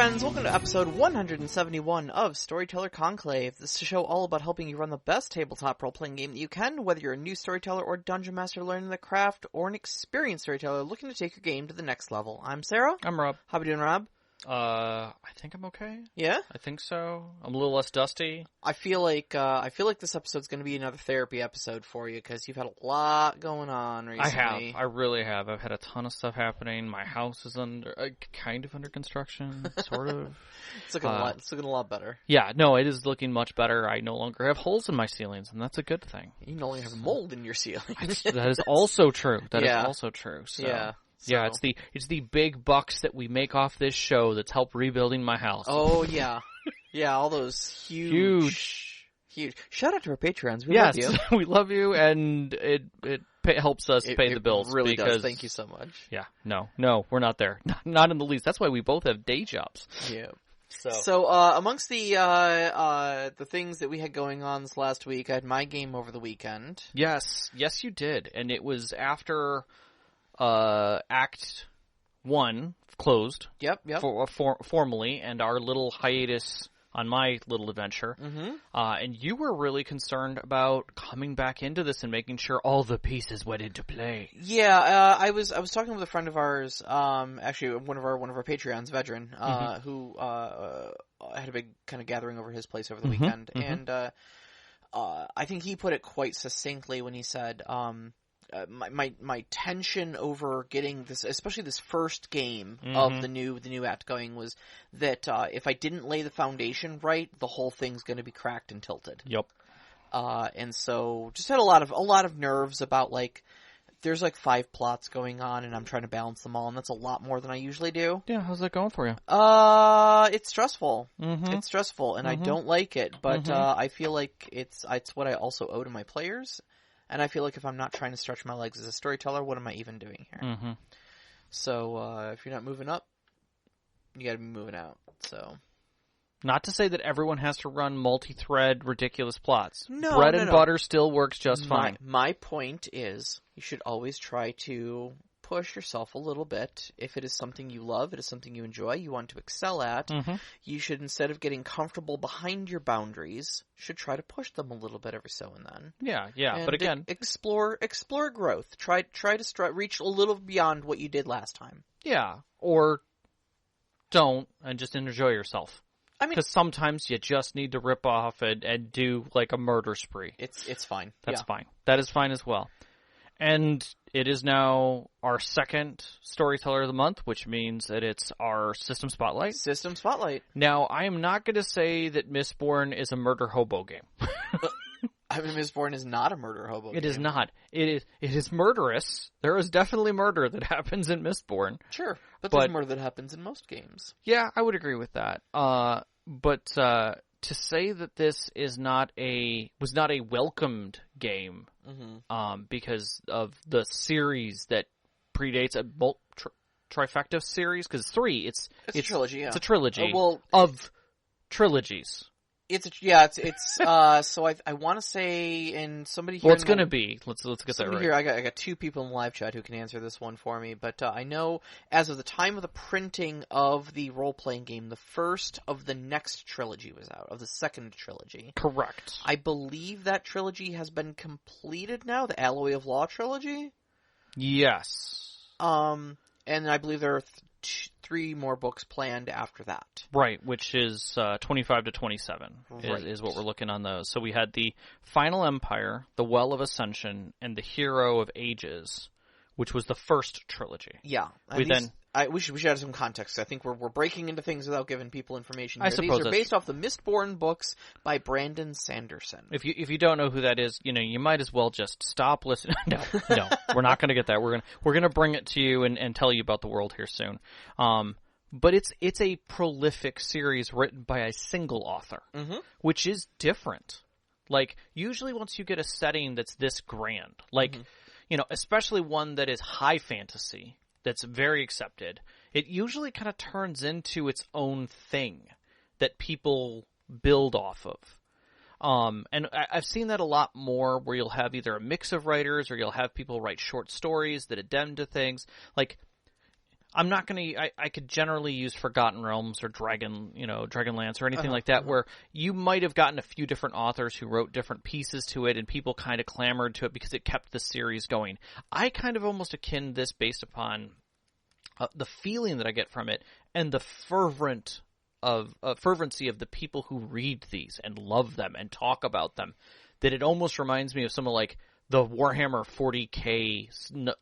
friends, welcome to episode 171 of Storyteller Conclave. This is a show all about helping you run the best tabletop role-playing game that you can, whether you're a new storyteller or dungeon master learning the craft, or an experienced storyteller looking to take your game to the next level. I'm Sara. I'm Rob. How we doing, Rob? I think I'm okay. Yeah? I think so. I'm a little less dusty. I feel like this episode's going to be another therapy episode for you, because you've had a lot going on recently. I really have. I've had a ton of stuff happening. My house is kind of under construction, sort of. It's looking a lot better. Yeah, no, it is looking much better. I no longer have holes in my ceilings, and that's a good thing. You no longer have mold in your ceilings. That is also true. That is also true. So. Yeah. Yeah, it's the big bucks that we make off this show that's helped rebuilding my house. Oh, yeah. Yeah, all those huge. Shout out to our Patreons. We love you. Yes, we love you, and it helps us pay the bills. It really does. Thank you so much. Yeah, no, we're not there. Not in the least. That's why we both have day jobs. Yeah. So amongst the things that we had going on this last week, I had my game over the weekend. Yes, you did. And it was after Act 1 closed. Yep. Formally, and our little hiatus on my little adventure. Mm-hmm. And you were really concerned about coming back into this and making sure all the pieces went into play. Yeah, I was talking with a friend of ours, actually one of our Patreons, Veteran, who had a big kind of gathering over his place over the weekend, and I think he put it quite succinctly when he said, my tension over getting this, especially this first game of the new act going, was that if I didn't lay the foundation right, the whole thing's going to be cracked and tilted. Yep. And so just had a lot of nerves about, like, there's like 5 plots going on and I'm trying to balance them all, and that's a lot more than I usually do. Yeah, how's that going for you? It's stressful. It's stressful, and I don't like it, but I feel like it's what I also owe to my players. And I feel like if I'm not trying to stretch my legs as a storyteller, what am I even doing here? So if you're not moving up, you gotta be moving out. So, not to say that everyone has to run multi-thread ridiculous plots. No, Bread and butter still works just fine. My point is, you should always try to push yourself a little bit. If it is something you love, it is something you enjoy, you want to excel at, you should, instead of getting comfortable behind your boundaries, should try to push them a little bit every so and then. Yeah, and but again, explore growth. Try to reach a little beyond what you did last time. Yeah, or don't, and just enjoy yourself. I mean, because sometimes you just need to rip off and do like a murder spree. It's fine. That's fine. That is fine as well. And it is now our second Storyteller of the Month, which means that it's our System Spotlight. System Spotlight. Now, I am not going to say that Mistborn is a murder hobo game. I mean, Mistborn is not a murder hobo game. It is not. It is murderous. There is definitely murder that happens in Mistborn. Sure, but there's murder that happens in most games. Yeah, I would agree with that. But to say that this was not a welcomed game, because of the series that predates a trifecta series, because it's a trilogy. Yeah, it's a trilogy of trilogies. So I want to say, and somebody here. Well, it's going to be. Let's get that right. Here, I got 2 people in the live chat who can answer this one for me. But I know, as of the time of the printing of the role-playing game, the first of the next trilogy was out, of the second trilogy. Correct. I believe that trilogy has been completed now, the Alloy of Law trilogy. Yes. And I believe there are 3 more books planned after that. Right, which is 25 to 27 is what we're looking on those. So we had the Final Empire, the Well of Ascension, and the Hero of Ages, which was the first trilogy. Yeah. We should add some context. I think we're breaking into things without giving people information here. I suppose these are based off the Mistborn books by Brandon Sanderson. If you don't know who that is, you might as well just stop listening. No, we're not going to get that. We're gonna bring it to you and tell you about the world here soon. But it's a prolific series written by a single author, which is different. Like, usually once you get a setting that's this grand, like, especially one that is high fantasy, that's very accepted, it usually kind of turns into its own thing that people build off of. And I've seen that a lot more, where you'll have either a mix of writers or you'll have people write short stories that addend to things. Like, I'm not going to. I could generally use Forgotten Realms or Dragonlance or anything like that, where you might have gotten a few different authors who wrote different pieces to it, and people kind of clamored to it because it kept the series going. I kind of almost akin this based upon the feeling that I get from it and the fervency of the people who read these and love them and talk about them. That it almost reminds me of something like the Warhammer 40K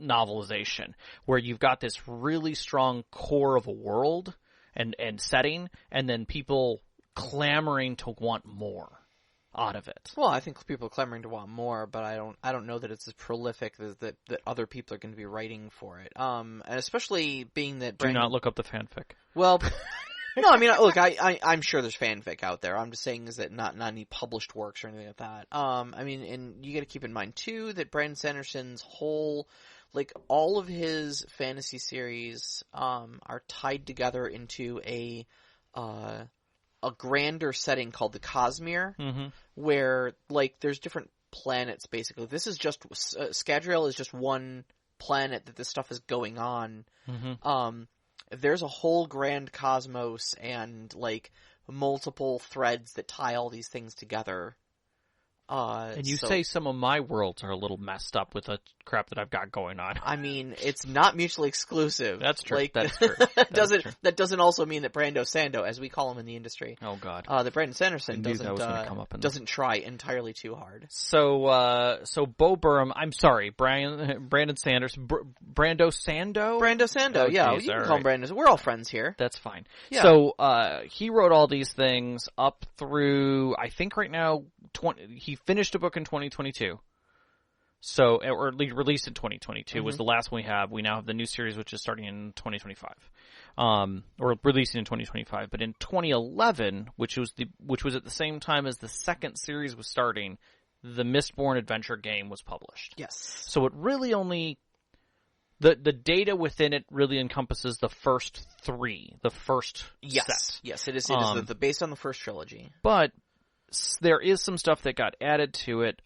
novelization, where you've got this really strong core of a world and setting, and then people clamoring to want more out of it. Well, I think people are clamoring to want more, but I don't know that it's as prolific that other people are going to be writing for it. And especially being that Do not look up the fanfic. Well, no, I mean, look, I'm sure there's fanfic out there. I'm just saying is that not any published works or anything like that. I mean, and you got to keep in mind too that Brandon Sanderson's whole, like, all of his fantasy series are tied together into a grander setting called the Cosmere, where, like, there's different planets basically. This is just Scadrial is just one planet that this stuff is going on. There's a whole grand cosmos and, like, multiple threads that tie all these things together. And you say some of my worlds are a little messed up with the crap that I've got going on. I mean, it's not mutually exclusive. That's true. Like, That's true. That doesn't also mean that Brando Sando, as we call him in the industry. Oh God. That Brandon Sanderson doesn't try entirely too hard. So Bo Burnham, I'm sorry, Brandon Sanderson, Brando Sando? Brando Sando, oh, yeah. Geez, You can call him Brandon. We're all friends here. That's fine. Yeah. So, he wrote all these things up through, I think right now, he finished a book in 2022. So, or at least released in 2022 was the last one we have. We now have the new series, which is starting in 2025, or releasing in 2025. But in 2011, which was at the same time as the second series was starting, the Mistborn adventure game was published. Yes. So it really only the data within it really encompasses the first three, the first set. Yes, it is. It is based on the first trilogy. But there is some stuff that got added to it.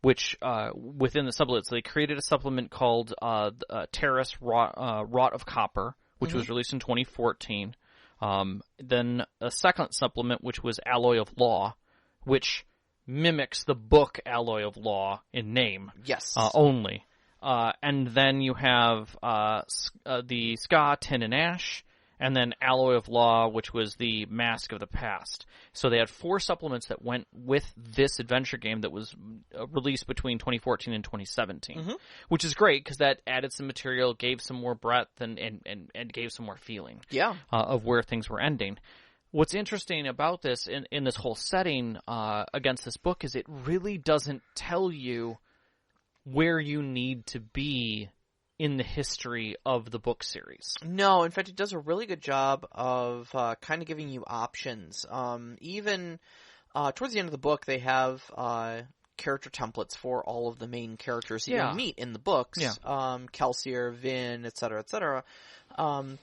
Which within the supplements, they created a supplement called Terrace Wrought of Copper, which was released in 2014. Then a second supplement, which was Alloy of Law, which mimics the book Alloy of Law in name. Yes. Only. And then you have the Ska, Tin and Ash, and then Alloy of Law, which was the Mask of the Past. So they had 4 supplements that went with this adventure game that was released between 2014 and 2017, which is great because that added some material, gave some more breadth, and gave some more feeling of where things were ending. What's interesting about this in this whole setting against this book is it really doesn't tell you where you need to be in the history of the book series. No, in fact, it does a really good job of kind of giving you options. Even towards the end of the book, they have character templates for all of the main characters that you'll meet in the books. Yeah. Kelsier, Vin, etc., etc. And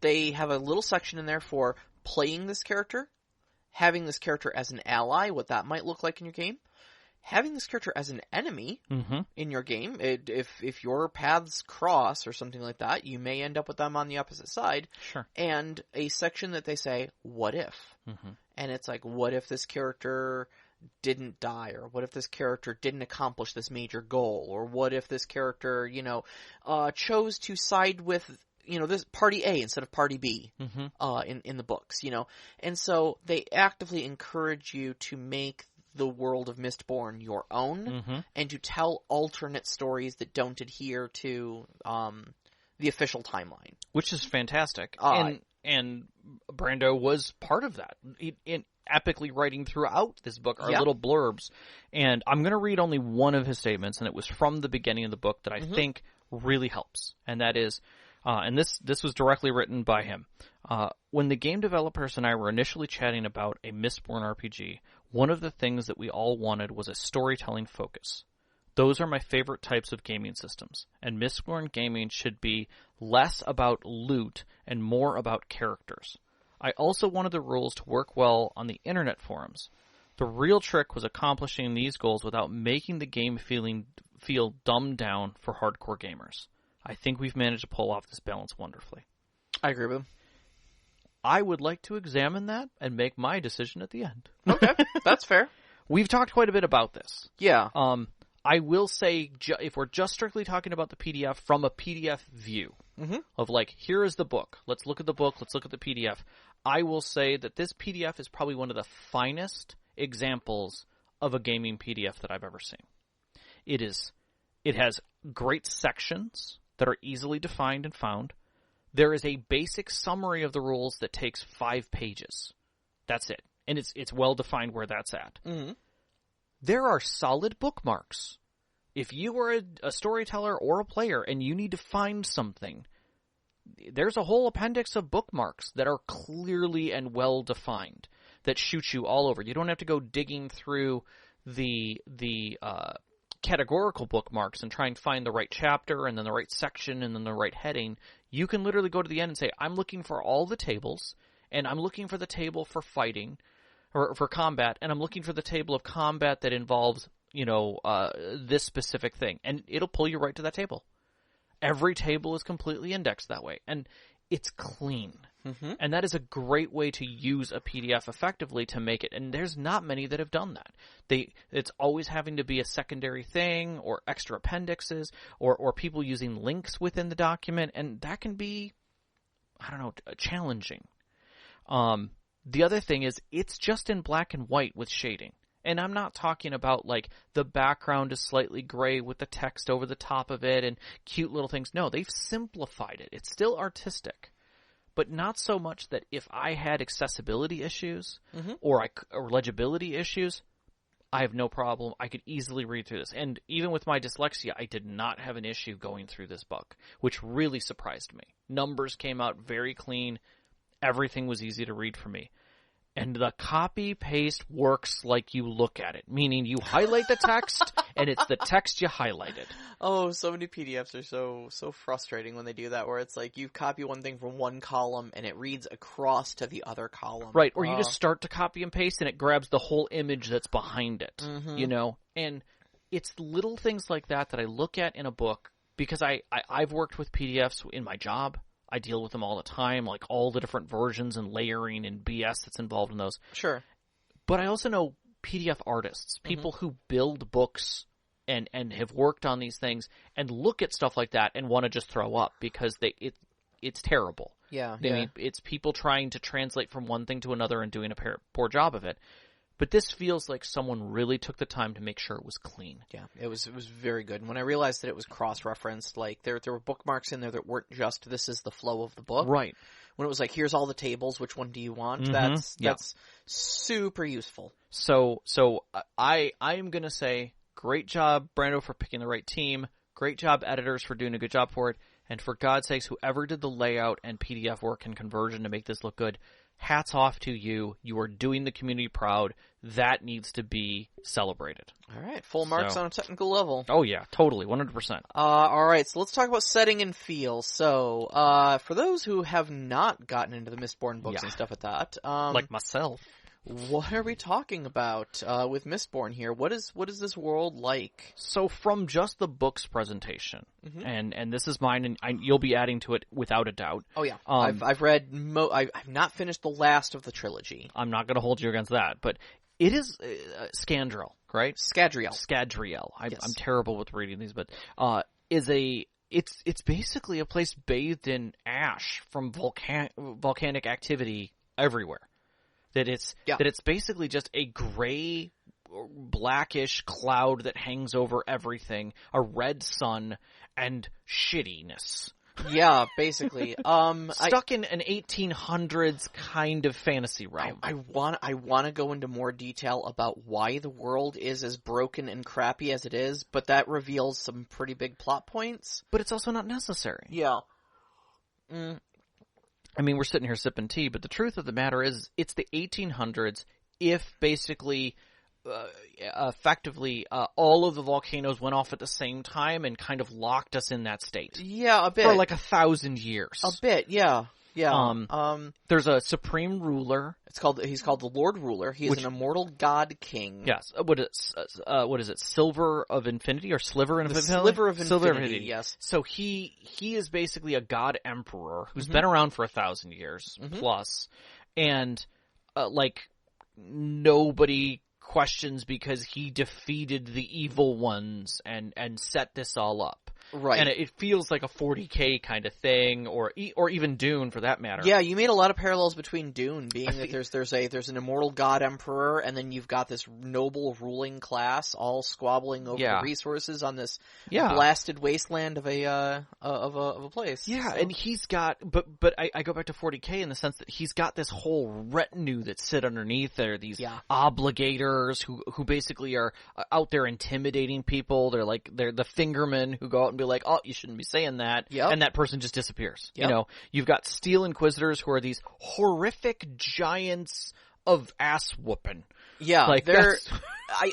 they have a little section in there for playing this character, having this character as an ally, what that might look like in your game, having this character as an enemy in your game. If your paths cross or something like that, you may end up with them on the opposite side. Sure. And a section that they say, what if? And it's like, what if this character didn't die? Or what if this character didn't accomplish this major goal? Or what if this character, chose to side with this party A instead of party B in the books, And so they actively encourage you to make the world of Mistborn your own, and to tell alternate stories that don't adhere to the official timeline. Which is fantastic. And Brando was part of that. In epically writing throughout this book are little blurbs. And I'm going to read only one of his statements, and it was from the beginning of the book that I think really helps. And that is, and this was directly written by him. When the game developers and I were initially chatting about a Mistborn RPG, one of the things that we all wanted was a storytelling focus. Those are my favorite types of gaming systems, and Mistborn gaming should be less about loot and more about characters. I also wanted the rules to work well on the internet forums. The real trick was accomplishing these goals without making the game feel dumbed down for hardcore gamers. I think we've managed to pull off this balance wonderfully. I agree with him. I would like to examine that and make my decision at the end. Okay, that's fair. We've talked quite a bit about this. Yeah. I will say, if we're just strictly talking about the PDF from a PDF view, of like, here is the book. Let's look at the book. Let's look at the PDF. I will say that this PDF is probably one of the finest examples of a gaming PDF that I've ever seen. It has great sections that are easily defined and found. There is a basic summary of the rules that takes 5 pages. That's it. And it's well defined where that's at. Mm-hmm. There are solid bookmarks. If you are a storyteller or a player and you need to find something, there's a whole appendix of bookmarks that are clearly and well defined that shoot you all over. You don't have to go digging through the categorical bookmarks and try and find the right chapter and then the right section and then the right heading. You can literally go to the end and say, I'm looking for all the tables, and I'm looking for the table for fighting, or for combat, and I'm looking for the table of combat that involves, this specific thing. And it'll pull you right to that table. Every table is completely indexed that way. And it's clean. Mm-hmm. And that is a great way to use a PDF effectively to make it. And there's not many that have done that. It's always having to be a secondary thing or extra appendixes or people using links within the document. And that can be, challenging. The other thing is it's just in black and white with shading. And I'm not talking about like the background is slightly gray with the text over the top of it and cute little things. No, they've simplified it. It's still artistic. But not so much that if I had accessibility issues or legibility issues, I have no problem. I could easily read through this. And even with my dyslexia, I did not have an issue going through this book, which really surprised me. Numbers came out very clean. Everything was easy to read for me. And the copy-paste works like you look at it, meaning you highlight the text, and it's the text you highlighted. Oh, so many PDFs are so frustrating when they do that, where it's like you copy one thing from one column, and it reads across to the other column. Right, or you just start to copy and paste, and it grabs the whole image that's behind it, And it's little things like that I look at in a book, because I've worked with PDFs in my job. I deal with them all the time, like all the different versions and layering and BS that's involved in those. Sure. But I also know PDF artists, people who build books and have worked on these things and look at stuff like that and want to just throw up because it's terrible. Yeah. I mean, it's people trying to translate from one thing to another and doing a poor job of it. But this feels like someone really took the time to make sure it was clean. Yeah, it was very good. And when I realized that it was cross-referenced, like there were bookmarks in there that weren't just this is the flow of the book. Right. When it was like here's all the tables, which one do you want? That's super useful. So I am going to say great job Brando for picking the right team. Great job editors for doing a good job for it. And for God's sakes, whoever did the layout and PDF work and conversion to make this look good, hats off to you. You are doing the community proud. That needs to be celebrated. All right. Full marks on a technical level. Oh, yeah. Totally. 100%. All right. So let's talk about setting and feel. So for those who have not gotten into the Mistborn books and stuff like that. Like myself. What are we talking about with Mistborn here? What is this world like? So from just the book's presentation, and this is mine, and you'll be adding to it without a doubt. Oh yeah, I've read. I've not finished the last of the trilogy. I'm not going to hold you against that, but it is Scadrial, right? Scadrial. I'm terrible with reading these, but it's basically a place bathed in ash from volcanic activity everywhere. That it's basically just a gray, blackish cloud that hangs over everything, a red sun, and shittiness. Yeah, basically. Stuck in an 1800s kind of fantasy realm. I want to go into more detail about why the world is as broken and crappy as it is, but that reveals some pretty big plot points. But it's also not necessary. Yeah. I mean, we're sitting here sipping tea, but the truth of the matter is it's the 1800s if basically, effectively, all of the volcanoes went off at the same time and kind of locked us in that state. Yeah, a bit. For like 1,000 years. A bit, yeah. Yeah. There's a supreme ruler. He's called the Lord Ruler. He is an immortal god king. Yes. What is it? Silver of Infinity or Sliver of Infinity? Sliver of Infinity. Yes. So he is basically a god emperor who's been around for 1,000 years plus, and nobody questions because he defeated the evil ones and set this all up. Right. And it feels like a 40K kind of thing, or even Dune for that matter. Yeah, you made a lot of parallels between Dune, being that there's an immortal god emperor, and then you've got this noble ruling class all squabbling over the resources on this blasted wasteland of a place. Yeah, so. And he's got, but I go back to 40K in the sense that he's got this whole retinue that sit underneath there, these obligators who basically are out there intimidating people. They're the fingermen who go out and be like, oh, you shouldn't be saying that, and that person just disappears. Yep. You know, you've got Steel Inquisitors who are these horrific giants of ass whooping. Yeah, they're.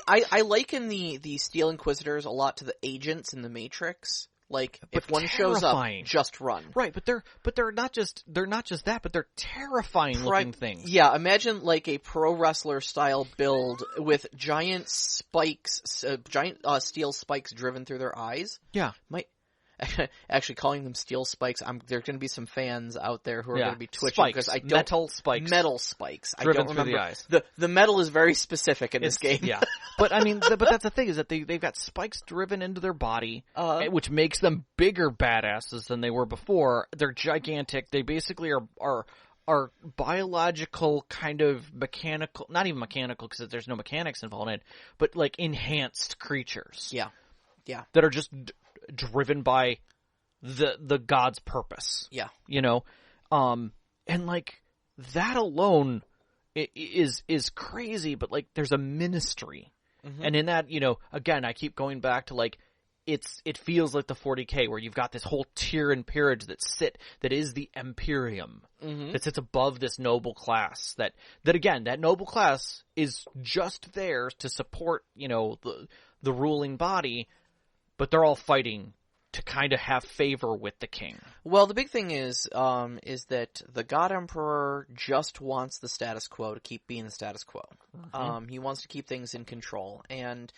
I liken the Steel Inquisitors a lot to the agents in the Matrix. Like, if one shows up, just run. Right, but they're not just that, but they're terrifying looking things. Yeah, imagine like a pro wrestler style build with giant spikes, giant steel spikes driven through their eyes. Yeah. Actually, calling them steel spikes, there's going to be some fans out there who are going to be twitching because I don't metal spikes. Metal spikes. Driven I don't remember. Through the eyes. The metal is very specific in this game. Yeah, but I mean, but that's the thing is that they've got spikes driven into their body, which makes them bigger badasses than they were before. They're gigantic. They basically are biological kind of mechanical, not even mechanical because there's no mechanics involved in it, but like enhanced creatures. Yeah. That are just driven by the god's purpose. Yeah. You know? And like that alone is crazy, but like there's a ministry. Mm-hmm. And in that, you know, again, I keep going back to like it feels like the 40K where you've got this whole tier and peerage that is the Imperium, that sits above this noble class that again, that noble class is just there to support, you know, the ruling body, but they're all fighting to kind of have favor with the king. Well, the big thing is that the God Emperor just wants the status quo to keep being the status quo. Mm-hmm. He wants to keep things in control, and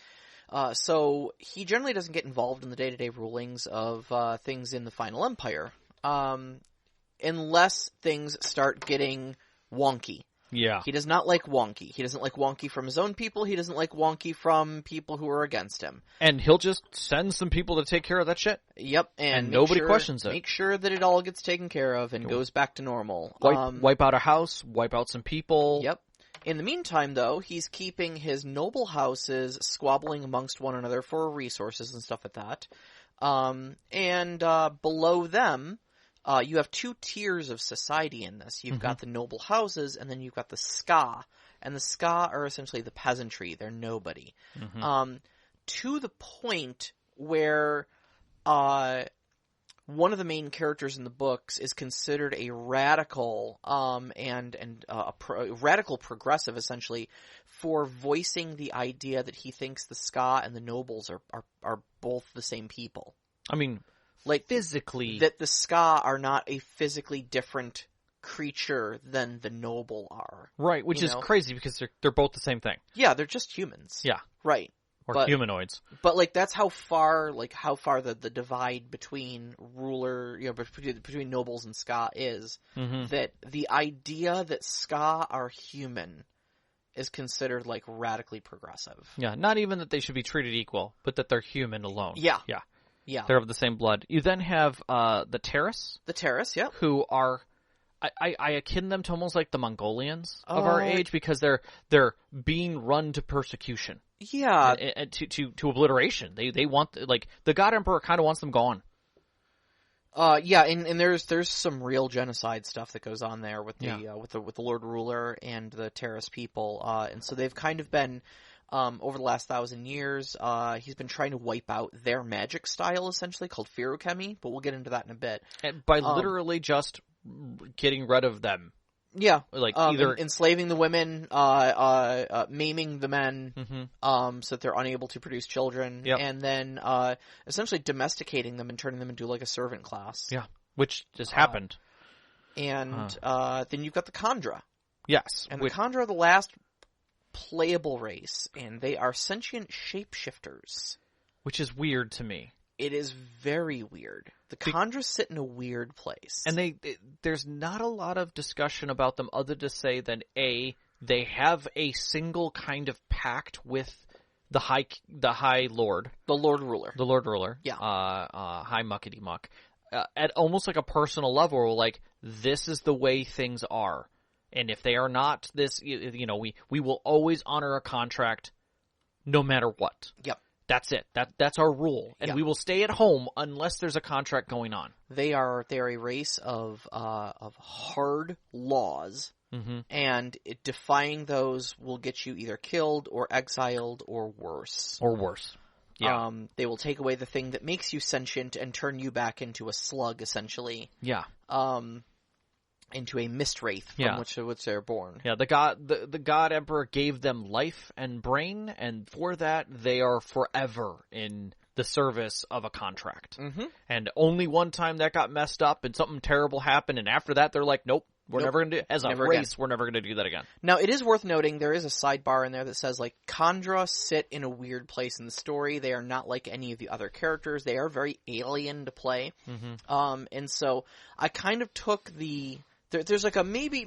so he generally doesn't get involved in the day-to-day rulings of things in the Final Empire, unless things start getting wonky. Yeah. He does not like wonky. He doesn't like wonky from his own people. He doesn't like wonky from people who are against him. And he'll just send some people to take care of that shit. Yep. And nobody questions it. Make sure that it all gets taken care of and goes back to normal. Wipe out a house, wipe out some people. Yep. In the meantime, though, he's keeping his noble houses squabbling amongst one another for resources and stuff like that. And below them, you have two tiers of society in this. You've got the noble houses, and then you've got the Ska. And the Ska are essentially the peasantry. They're nobody. To the point where one of the main characters in the books is considered a radical radical progressive, essentially, for voicing the idea that he thinks the Ska and the nobles are both the same people. I mean, like physically, that the Ska are not a physically different creature than the noble are. Right, which is crazy because they're both the same thing. Yeah, they're just humans. Yeah. Right. Or humanoids. But like that's how far the divide between between nobles and Ska is. That the idea that Ska are human is considered like radically progressive. Yeah, not even that they should be treated equal, but that they're human alone. Yeah. Yeah. They're of the same blood. You then have the Terrace. The Terrace, yeah. Who are, I akin them to almost like the Mongolians of our age because they're being run to persecution. Yeah. And to obliteration. They want, like, the God Emperor kind of wants them gone. Yeah, and there's some real genocide stuff that goes on there with the Lord Ruler and the Terrace people. And so they've kind of been, over the last 1,000 years, he's been trying to wipe out their magic style, essentially, called Feruchemy, but we'll get into that in a bit. And by literally just getting rid of them. Yeah. Like, either enslaving the women, maiming the men, so that they're unable to produce children, and then, essentially domesticating them and turning them into, like, a servant class. Yeah. Which just happened. And then you've got the Khandra. Yes. And the Khandra are the last playable race, and they are sentient shapeshifters. Which is weird to me. It is very weird. The Khandra sit in a weird place. And there's not a lot of discussion about them other to say than they have a single kind of pact with the High Lord. The Lord Ruler. The Lord Ruler. Yeah. High Muckety Muck. At almost like a personal level, where like, this is the way things are. And if they are not this, we will always honor a contract no matter what. Yep. That's it. That's our rule. And we will stay at home unless there's a contract going on. They are a race of hard laws. Mm-hmm. And defying those will get you either killed or exiled or worse. Yeah. They will take away the thing that makes you sentient and turn you back into a slug, essentially. Yeah. Into a mist wraith from which they're born. Yeah, the God Emperor gave them life and brain, and for that they are forever in the service of a contract. Mm-hmm. And only one time that got messed up and something terrible happened, and after that they're like, nope. We're never going to do, as a race, we're never going to do that again. Now, it is worth noting, there is a sidebar in there that says, like, Khandra sit in a weird place in the story. They are not like any of the other characters. They are very alien to play. Mm-hmm. And so, I kind of took there's like a maybe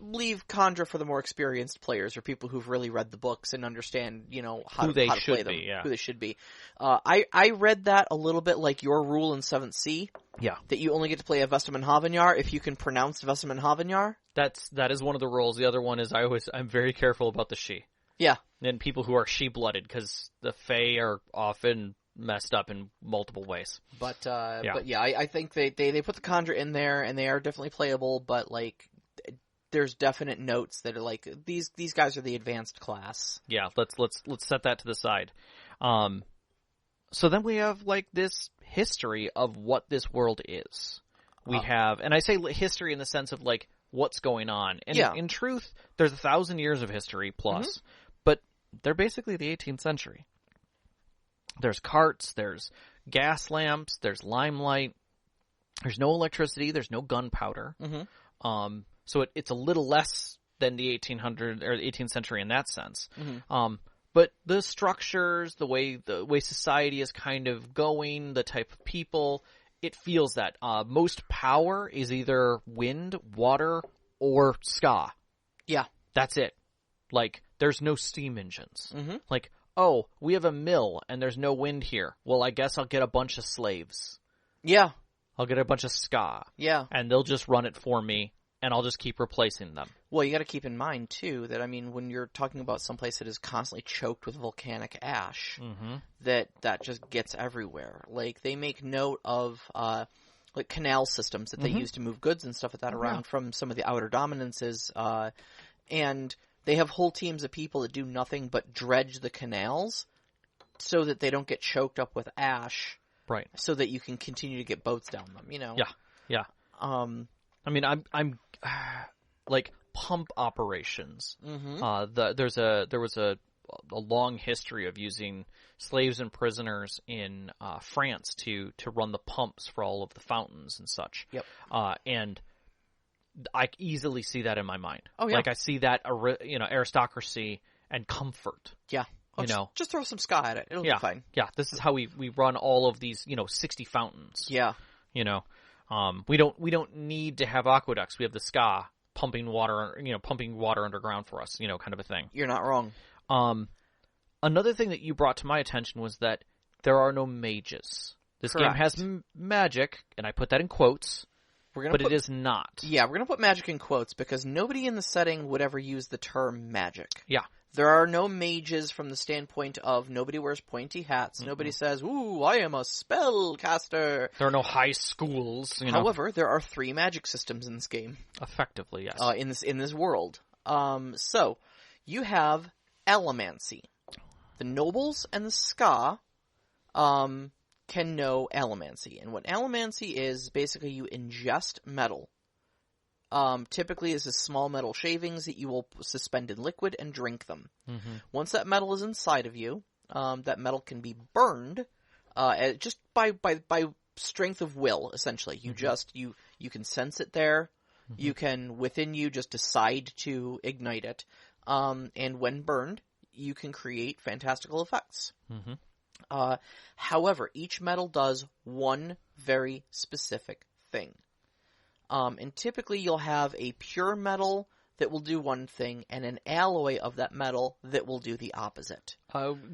leave Khandra for the more experienced players or people who've really read the books and understand, how to play them. Yeah. Who they should be. I read that a little bit like your rule in 7th Sea. Yeah. That you only get to play a Vestaman Havanyar if you can pronounce Vestaman Havanyar. That is one of the rules. The other one is I'm very careful about the she. Yeah. And people who are she-blooded, because the Fae are often messed up in multiple ways. But I think they put the Khandra in there, and they are definitely playable, but like, there's definite notes that are like, these guys are the advanced class. Yeah, let's set that to the side. So then we have like this history of what this world is. We have, and I say history in the sense of like what's going on. And in truth, there's 1,000 years of history plus, but they're basically the 18th century. There's carts, there's gas lamps, there's limelight. There's no electricity, there's no gunpowder. Mm-hmm. So it's a little less than the 1800 or the 18th century in that sense. Mm-hmm. But the structures, the way society is kind of going, the type of people, it feels that most power is either wind, water, or ska. Yeah, that's it. Like, there's no steam engines. Mm-hmm. Like, oh, we have a mill and there's no wind here. Well, I guess I'll get a bunch of slaves. Yeah, I'll get a bunch of ska. Yeah, and they'll just run it for me, and I'll just keep replacing them. Well, you got to keep in mind, too, that, I mean, when you're talking about someplace that is constantly choked with volcanic ash, that just gets everywhere. Like, they make note of, like, canal systems that they use to move goods and stuff like that around from some of the outer dominances, and they have whole teams of people that do nothing but dredge the canals so that they don't get choked up with ash. Right. So that you can continue to get boats down them, you know? Yeah. I mean, I'm like pump operations. There was a long history of using slaves and prisoners in France to run the pumps for all of the fountains and such. Yep. And I easily see that in my mind. Oh yeah. Like I see that aristocracy and comfort. Yeah. Just throw some ska at it. It'll be fine. Yeah. This is how we run all of these 60 fountains. Yeah. We don't need to have aqueducts. We have the ska pumping water underground for us, kind of a thing. You're not wrong. Another thing that you brought to my attention was that there are no mages. This Correct. game has magic, and I put that in quotes, it is not. Yeah, we're going to put magic in quotes because nobody in the setting would ever use the term magic. Yeah. There are no mages from the standpoint of nobody wears pointy hats. Nobody says, ooh, I am a spellcaster. There are no high schools. However, there are 3 magic systems in this game. Effectively, yes. In this world. So, you have Allomancy. The nobles and the ska can know Allomancy. And what Allomancy is, basically you ingest metal. Typically, this is small metal shavings that you will suspend in liquid and drink them. Once that metal is inside of you, that metal can be burned just by strength of will. Essentially, you can sense it there. You can, within you, just decide to ignite it. And when burned, you can create fantastical effects. However, each metal does one very specific thing. And typically you'll have a pure metal that will do one thing, and an alloy of that metal that will do the opposite.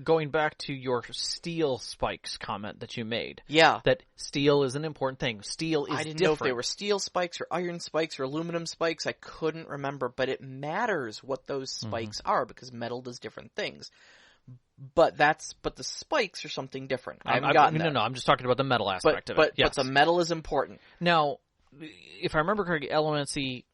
Going back to your steel spikes comment that you made. Yeah. That steel is an important thing. Steel is I didn't different. know if they were steel spikes or iron spikes or aluminum spikes. I couldn't remember, but it matters what those spikes are because metal does different things. But the spikes are something different. I haven't gotten that. No, I'm just talking about the metal aspect of it. But the metal is important. Now, if I remember correctly, Allomancy,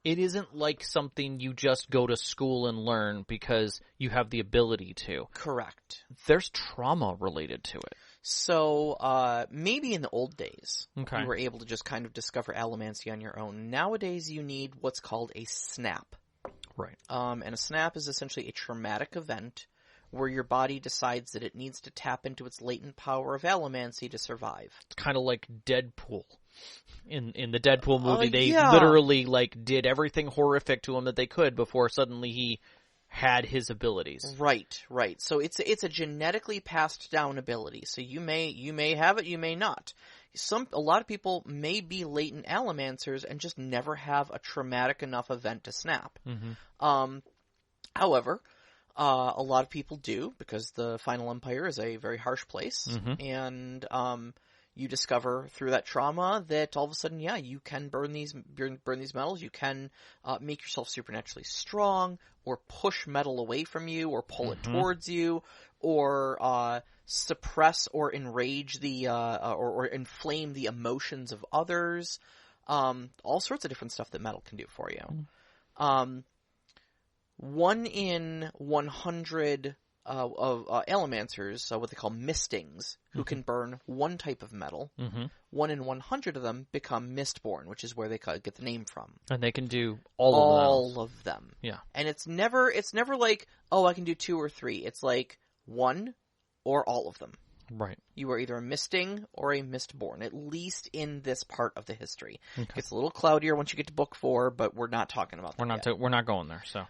it isn't like something you just go to school and learn because you have the ability to. Correct. There's trauma related to it. So, maybe in the old days, you Okay. were able to just kind of discover Allomancy on your own. Nowadays, you need what's called a snap. Right. And a snap is essentially a traumatic event where your body decides that it needs to tap into its latent power of Allomancy to survive. It's kind of like Deadpool. In the Deadpool movie, they yeah. literally did everything horrific to him that they could before suddenly he had his abilities. Right. So it's a genetically passed down ability. So you may have it, you may not. A lot of people may be latent Allomancers and just never have a traumatic enough event to snap. However, a lot of people do because the Final Empire is a very harsh place, and you discover through that trauma that all of a sudden, you can burn these metals. You can make yourself supernaturally strong, or push metal away from you, or pull it towards you, or suppress or enrage or inflame the emotions of others. All sorts of different stuff that metal can do for you. 1 in 100 of Allomancers, what they call mistings, who can burn one type of metal. 1 in 100 of them become Mistborn, which is where they get the name from. And they can do all of them. Yeah. And it's never like, oh, I can do 2 or 3. It's like 1 or all of them. Right. You are either a misting or a Mistborn, at least in this part of the history. Okay. It's a little cloudier once you get to book 4, but we're not talking about that yet. We're not going there, so.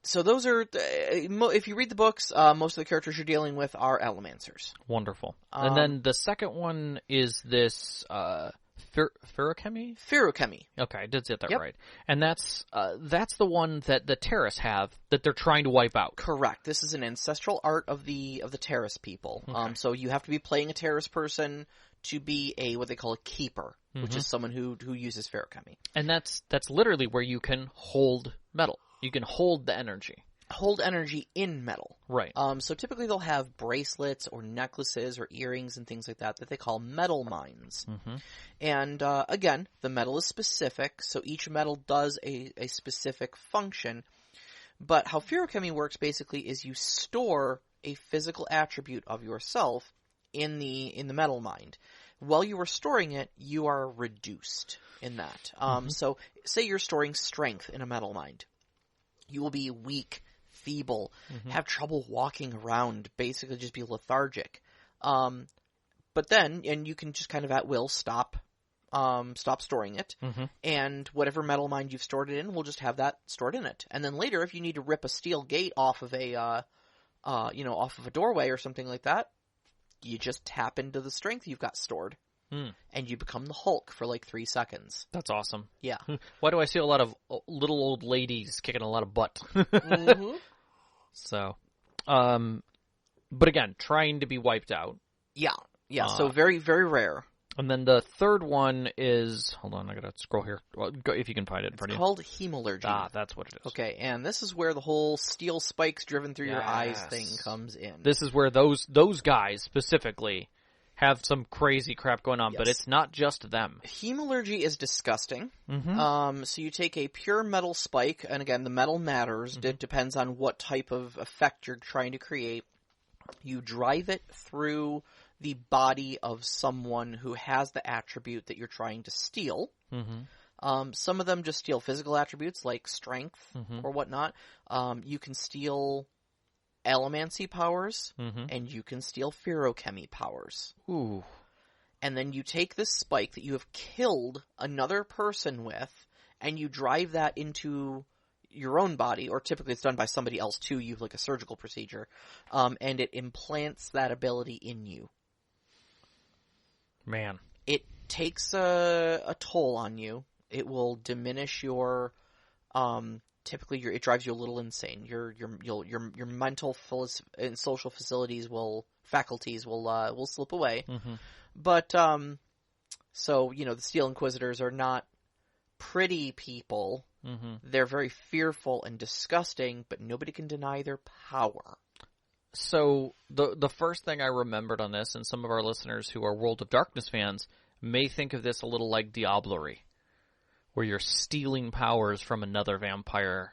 So those are, if you read the books, most of the characters you're dealing with are Allomancers. Wonderful. And then the second one is this Feruchemy? Feruchemy. Okay, I did get that right. And that's the one that the Terrace have that they're trying to wipe out. Correct. This is an ancestral art of the Terrace people. Okay. So you have to be playing a Terrace person to be what they call a keeper, which is someone who uses Feruchemy. And that's literally where you can hold metal. You can hold the energy. Hold energy in metal. Right. So typically they'll have bracelets or necklaces or earrings and things like that they call metal mines. And again, the metal is specific, so each metal does a specific function. But how Feruchemy works basically is you store a physical attribute of yourself in the metal mind. While you are storing it, you are reduced in that. So say you're storing strength in a metal mind. You will be weak, feeble, have trouble walking around, basically just be lethargic. But then, and you can just kind of at will stop storing it, and whatever metal mind you've stored it in will just have that stored in it. And then later, if you need to rip a steel gate off of a doorway or something like that, you just tap into the strength you've got stored. And you become the Hulk for like 3 seconds. That's awesome. Yeah. Why do I see a lot of little old ladies kicking a lot of butt? So, but again, trying to be wiped out. Yeah. So very, very rare. And then the third one is, hold on, I gotta scroll here. Well, go, if you can find it. It's called Hemalurgy. Ah, that's what it is. Okay, and this is where the whole steel spikes driven through your eyes thing comes in. This is where those guys specifically have some crazy crap going on, but it's not just them. Hemalurgy is disgusting. So you take a pure metal spike, and again, the metal matters. It depends on what type of effect you're trying to create. You drive it through the body of someone who has the attribute that you're trying to steal. Some of them just steal physical attributes like strength or whatnot. You can steal Allomancy powers, and you can steal Feruchemy powers. Ooh. and then you take this spike that you have killed another person with, and you drive that into your own body, or typically it's done by somebody else too, you have like a surgical procedure, and it implants that ability in you. Man. It takes a toll on you. It will diminish your, typically it drives you a little insane. Your mental and social faculties will slip away. Mm-hmm. But, so, the Steel Inquisitors are not pretty people. Mm-hmm. They're very fearful and disgusting, but nobody can deny their power. So the first thing I remembered on this, and some of our listeners who are World of Darkness fans may think of this a little like Diablerie, where you're stealing powers from another vampire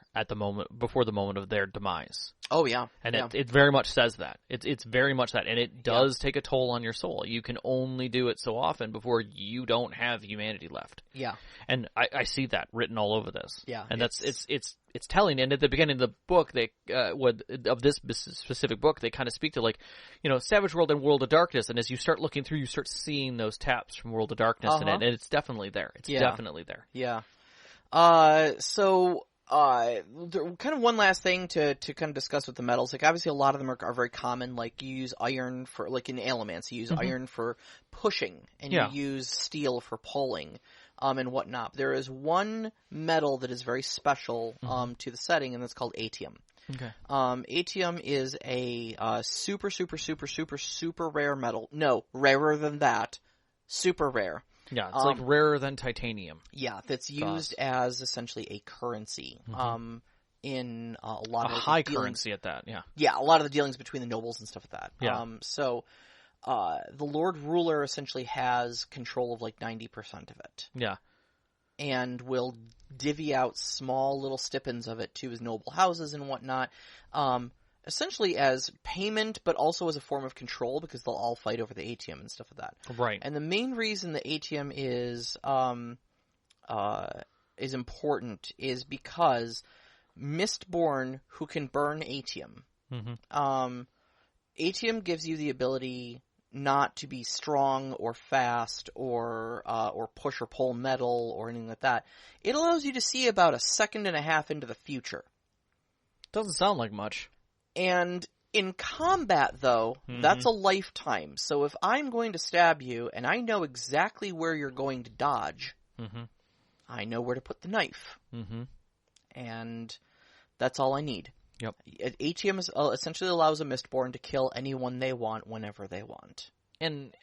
before the moment of their demise. Oh yeah, and it very much says that. It's very much that, and it does take a toll on your soul. You can only do it so often before you don't have humanity left. Yeah, and I see that written all over this. Yeah, and it's telling. And at the beginning of the book, of this specific book, they kind of speak to Savage World and World of Darkness. And as you start looking through, you start seeing those taps from World of Darkness in it, and it's definitely there. It's definitely there. Yeah. So kind of one last thing to kind of discuss with the metals. Like, obviously, a lot of them are very common. Like, you use iron for, like in Allomancy, you use iron for pushing, and you use steel for pulling. And whatnot. There is one metal that is very special to the setting, and that's called atium. Okay. Atium is a super, super, super, super, super rare metal. No, rarer than that. Super rare. Yeah, it's like rarer than titanium. Yeah, that's used as essentially a currency. In a lot of high currency at that. Yeah. Yeah, a lot of the dealings between the nobles and stuff like that. Yeah. The Lord Ruler essentially has control of like 90% of it. Yeah. And will divvy out small little stipends of it to his noble houses and whatnot, essentially as payment, but also as a form of control, because they'll all fight over the atium and stuff like that. Right. And the main reason the atium is important is because Mistborn, who can burn atium, atium gives you the ability not to be strong or fast or push or pull metal or anything like that. It allows you to see about a second and a half into the future. Doesn't sound like much. And in combat, though, that's a lifetime. So if I'm going to stab you and I know exactly where you're going to dodge, I know where to put the knife. And that's all I need. Yep. Atium essentially allows a Mistborn to kill anyone they want whenever they want. And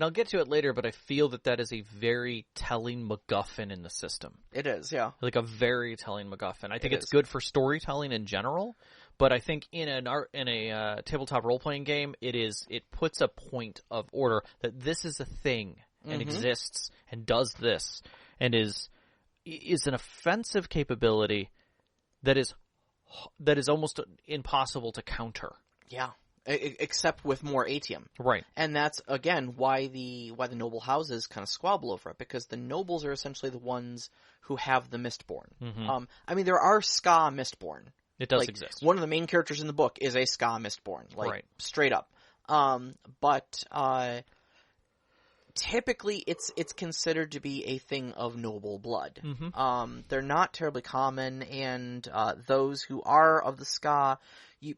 I'll get to it later, but I feel that is a very telling MacGuffin in the system. It is, yeah. Like a very telling MacGuffin. I think it's good for storytelling in general, but I think in a tabletop role-playing game, it puts a point of order that this is a thing and exists and does this and is an offensive capability that is almost impossible to counter. Yeah, except with more atium. Right. And that's, again, why the noble houses kind of squabble over it, because the nobles are essentially the ones who have the Mistborn. I mean, there are Ska Mistborn. It does exist. One of the main characters in the book is a Ska Mistborn, straight up. But typically it's considered to be a thing of noble blood. They're not terribly common, and those who are of the Ska, you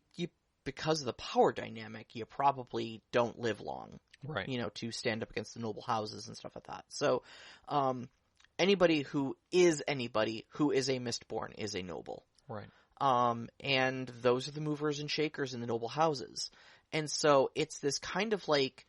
because of the power dynamic, you probably don't live long. Right. To stand up against the noble houses and stuff like that. So anybody who is a Mistborn is a noble. Right. And those are the movers and shakers in the noble houses. And so it's this kind of like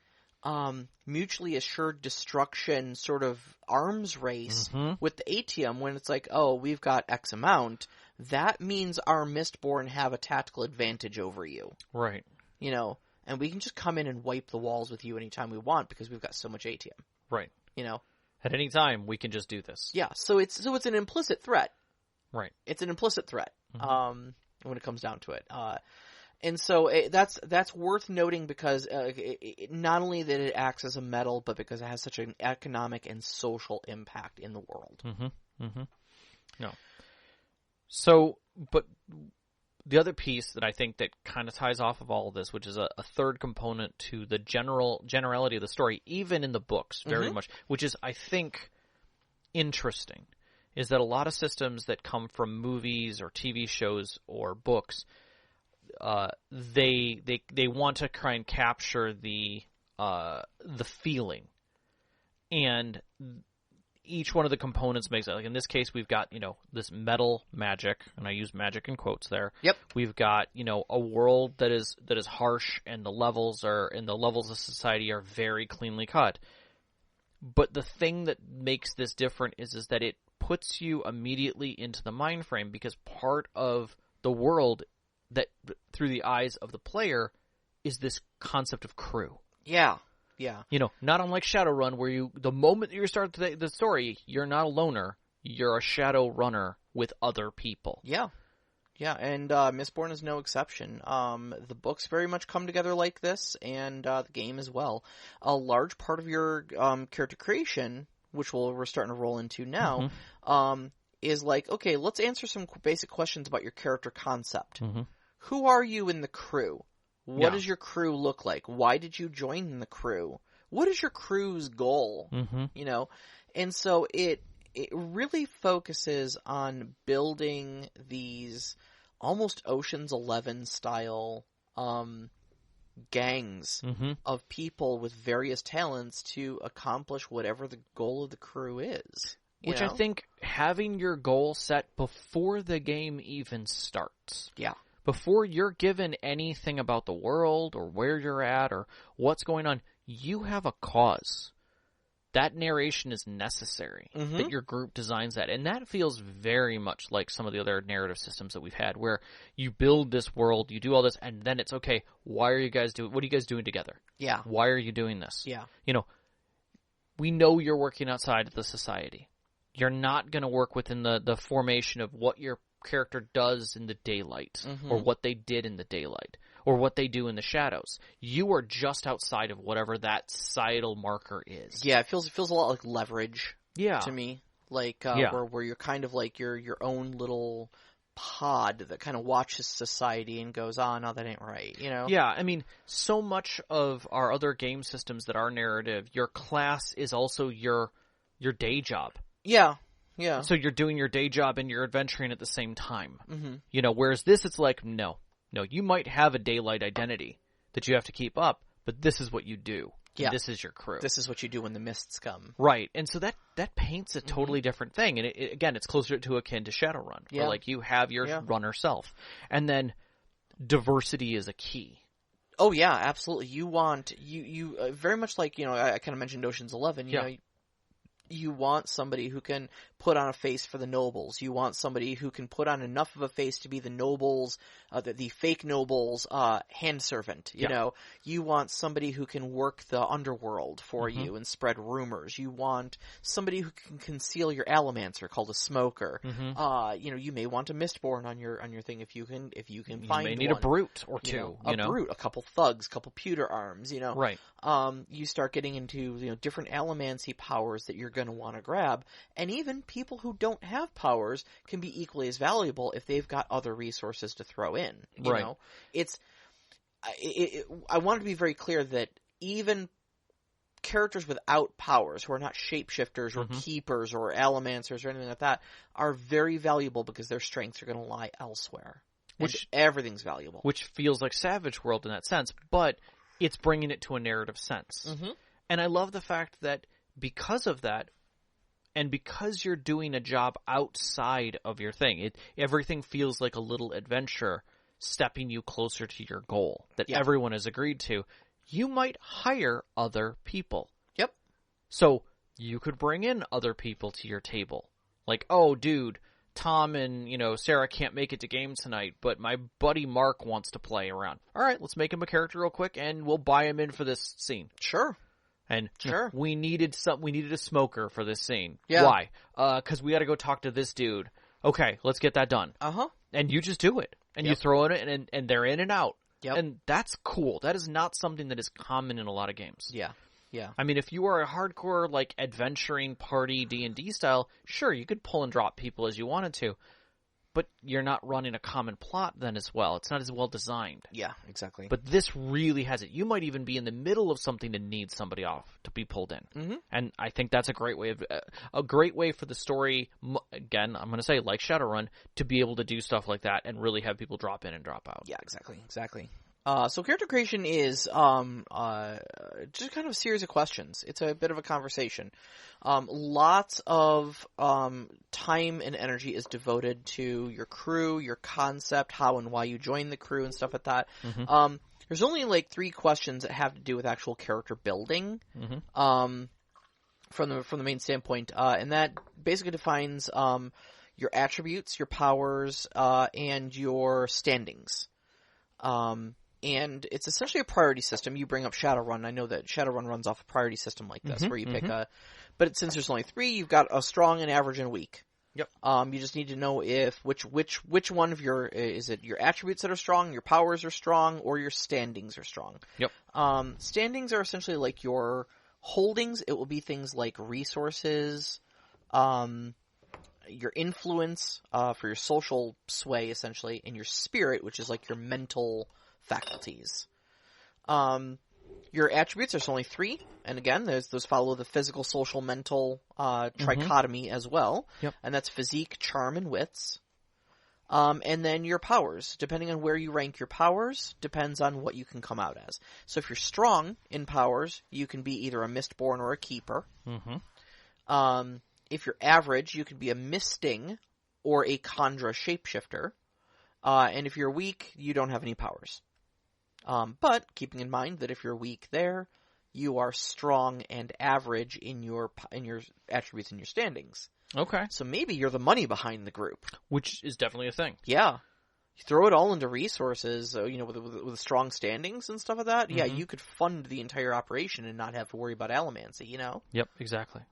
mutually assured destruction sort of arms race with the atium, when it's like, oh, we've got X amount. That means our Mistborn have a tactical advantage over you. Right. And we can just come in and wipe the walls with you anytime we want because we've got so much atium. Right. At any time, we can just do this. Yeah, so it's an implicit threat. Right. It's an implicit threat when it comes down to it. And so that's worth noting because not only that it acts as a metal, but because it has such an economic and social impact in the world. No. So, but the other piece that I think that kind of ties off of all of this, which is a third component to the generality of the story, even in the books, very much, which is, I think, interesting, is that a lot of systems that come from movies or TV shows or books, they want to try and capture the feeling, and each one of the components makes it. Like in this case, we've got, this metal magic, and I use magic in quotes there. Yep. We've got, a world that is harsh, and the levels of society are very cleanly cut. But the thing that makes this different is that it puts you immediately into the mind frame, because part of the world that through the eyes of the player is this concept of crew. Yeah. Yeah. Not unlike Shadowrun, where the moment you start the story, you're not a loner. You're a shadow runner with other people. Yeah. Yeah, and Mistborn is no exception. The books very much come together like this, and the game as well. A large part of your character creation, which we're starting to roll into now, is like, okay, let's answer some basic questions about your character concept. Who are you in the crew? What does your crew look like? Why did you join the crew? What is your crew's goal? And so it really focuses on building these almost Ocean's 11 style gangs of people with various talents to accomplish whatever the goal of the crew is. Which I think having your goal set before the game even starts. Yeah. Before you're given anything about the world or where you're at or what's going on, you have a cause. That narration is necessary, that your group designs that. And that feels very much like some of the other narrative systems that we've had, where you build this world, you do all this, and then it's, okay, what are you guys doing together? Yeah. Why are you doing this? Yeah. We know you're working outside of the society. You're not going to work within the formation of what your character does in the daylight, or what they did in the daylight, or what they do in the shadows. You are just outside of whatever that societal marker is. Yeah, it feels a lot like Leverage. Yeah. To me, like where you're kind of like your own little pod that kind of watches society and goes, no, that ain't right. Yeah, I mean, so much of our other game systems that are narrative, your class is also your day job. Yeah. Yeah. So you're doing your day job and you're adventuring at the same time. Whereas this, it's like, no, you might have a daylight identity that you have to keep up, but this is what you do. Yeah. This is your crew. This is what you do when the mists come. Right. And so that paints a totally different thing. And again, it's closer to akin to Shadowrun, where like you have your runner self. And then diversity is a key. Oh yeah, absolutely. You want, you very much like, I kind of mentioned Ocean's 11, you want somebody who can put on a face for the nobles. You want somebody who can put on enough of a face to be the nobles, the fake nobles, hand servant. You want somebody who can work the underworld for you and spread rumors. You want somebody who can conceal your Allomancer, called a smoker. You may want a Mistborn on your thing if you can find one. You may need a brute or two. A brute, a couple thugs, a couple pewter arms. Right. You start getting into different Allomancy powers that you're going to want to grab, and even people who don't have powers can be equally as valuable if they've got other resources to throw in. You know, I want to be very clear that even characters without powers, who are not shapeshifters or keepers or allomancers or anything like that, are very valuable because their strengths are going to lie elsewhere. Which everything's valuable. Which feels like Savage World in that sense, but it's bringing it to a narrative sense. And I love the fact that because of that, and because you're doing a job outside of your thing, everything feels like a little adventure stepping you closer to your goal that everyone has agreed to. You might hire other people. Yep. So you could bring in other people to your table. Like, oh, dude, Tom and, Sara can't make it to game tonight, but my buddy Mark wants to play around. All right, let's make him a character real quick, and we'll buy him in for this scene. Sure. And we needed a smoker for this scene. Yeah. Why? Because we got to go talk to this dude. Okay, let's get that done. And you just do it, and you throw it in, and they're in and out. Yep. And that's cool. That is not something that is common in a lot of games. Yeah. Yeah. I mean, if you are a hardcore, adventuring party D&D style, sure, you could pull and drop people as you wanted to. but you're not running a common plot then as well. It's not as well designed. Yeah, exactly. But this really has it. You might even be in the middle of something and need somebody off to be pulled in. Mm-hmm. And I think that's a great way for the story, again, I'm going to say like Shadowrun, to be able to do stuff like that and really have people drop in and drop out. Yeah, exactly. So character creation is just kind of a series of questions. It's a bit of a conversation. Lots of time and energy is devoted to your crew, your concept, how and why you join the crew, and stuff like that. Mm-hmm. There's only like 3 questions that have to do with actual character building. Mm-hmm. From the main standpoint, and that basically defines your attributes, your powers, and your standings. And it's essentially a priority system. You bring up Shadowrun. I know that Shadowrun runs off a priority system like this, where you pick but since there's only 3, you've got a strong, an average, and a weak. Yep. You just need to know if which one of your is it your attributes that are strong, your powers are strong, or your standings are strong. Yep. Standings are essentially like your holdings. It will be things like resources, your influence for your social sway, essentially, and your spirit, which is like your mental faculties. Your attributes, there's only 3, and again, those follow the physical, social, mental trichotomy as well. Yep. And that's physique, charm, and wits. And then your powers, depending on where you rank your powers, depends on what you can come out as. So if you're strong in powers, you can be either a Mistborn or a Keeper. Mm-hmm. If you're average, you can be a Misting or a Khandra Shapeshifter. And if you're weak, you don't have any powers. But keeping in mind that if you're weak there, you are strong and average in your attributes and your standings. Okay. So maybe you're the money behind the group. Which is definitely a thing. Yeah. You throw it all into resources, with strong standings and stuff like that. Mm-hmm. Yeah, you could fund the entire operation and not have to worry about Allomancy, Yep, exactly.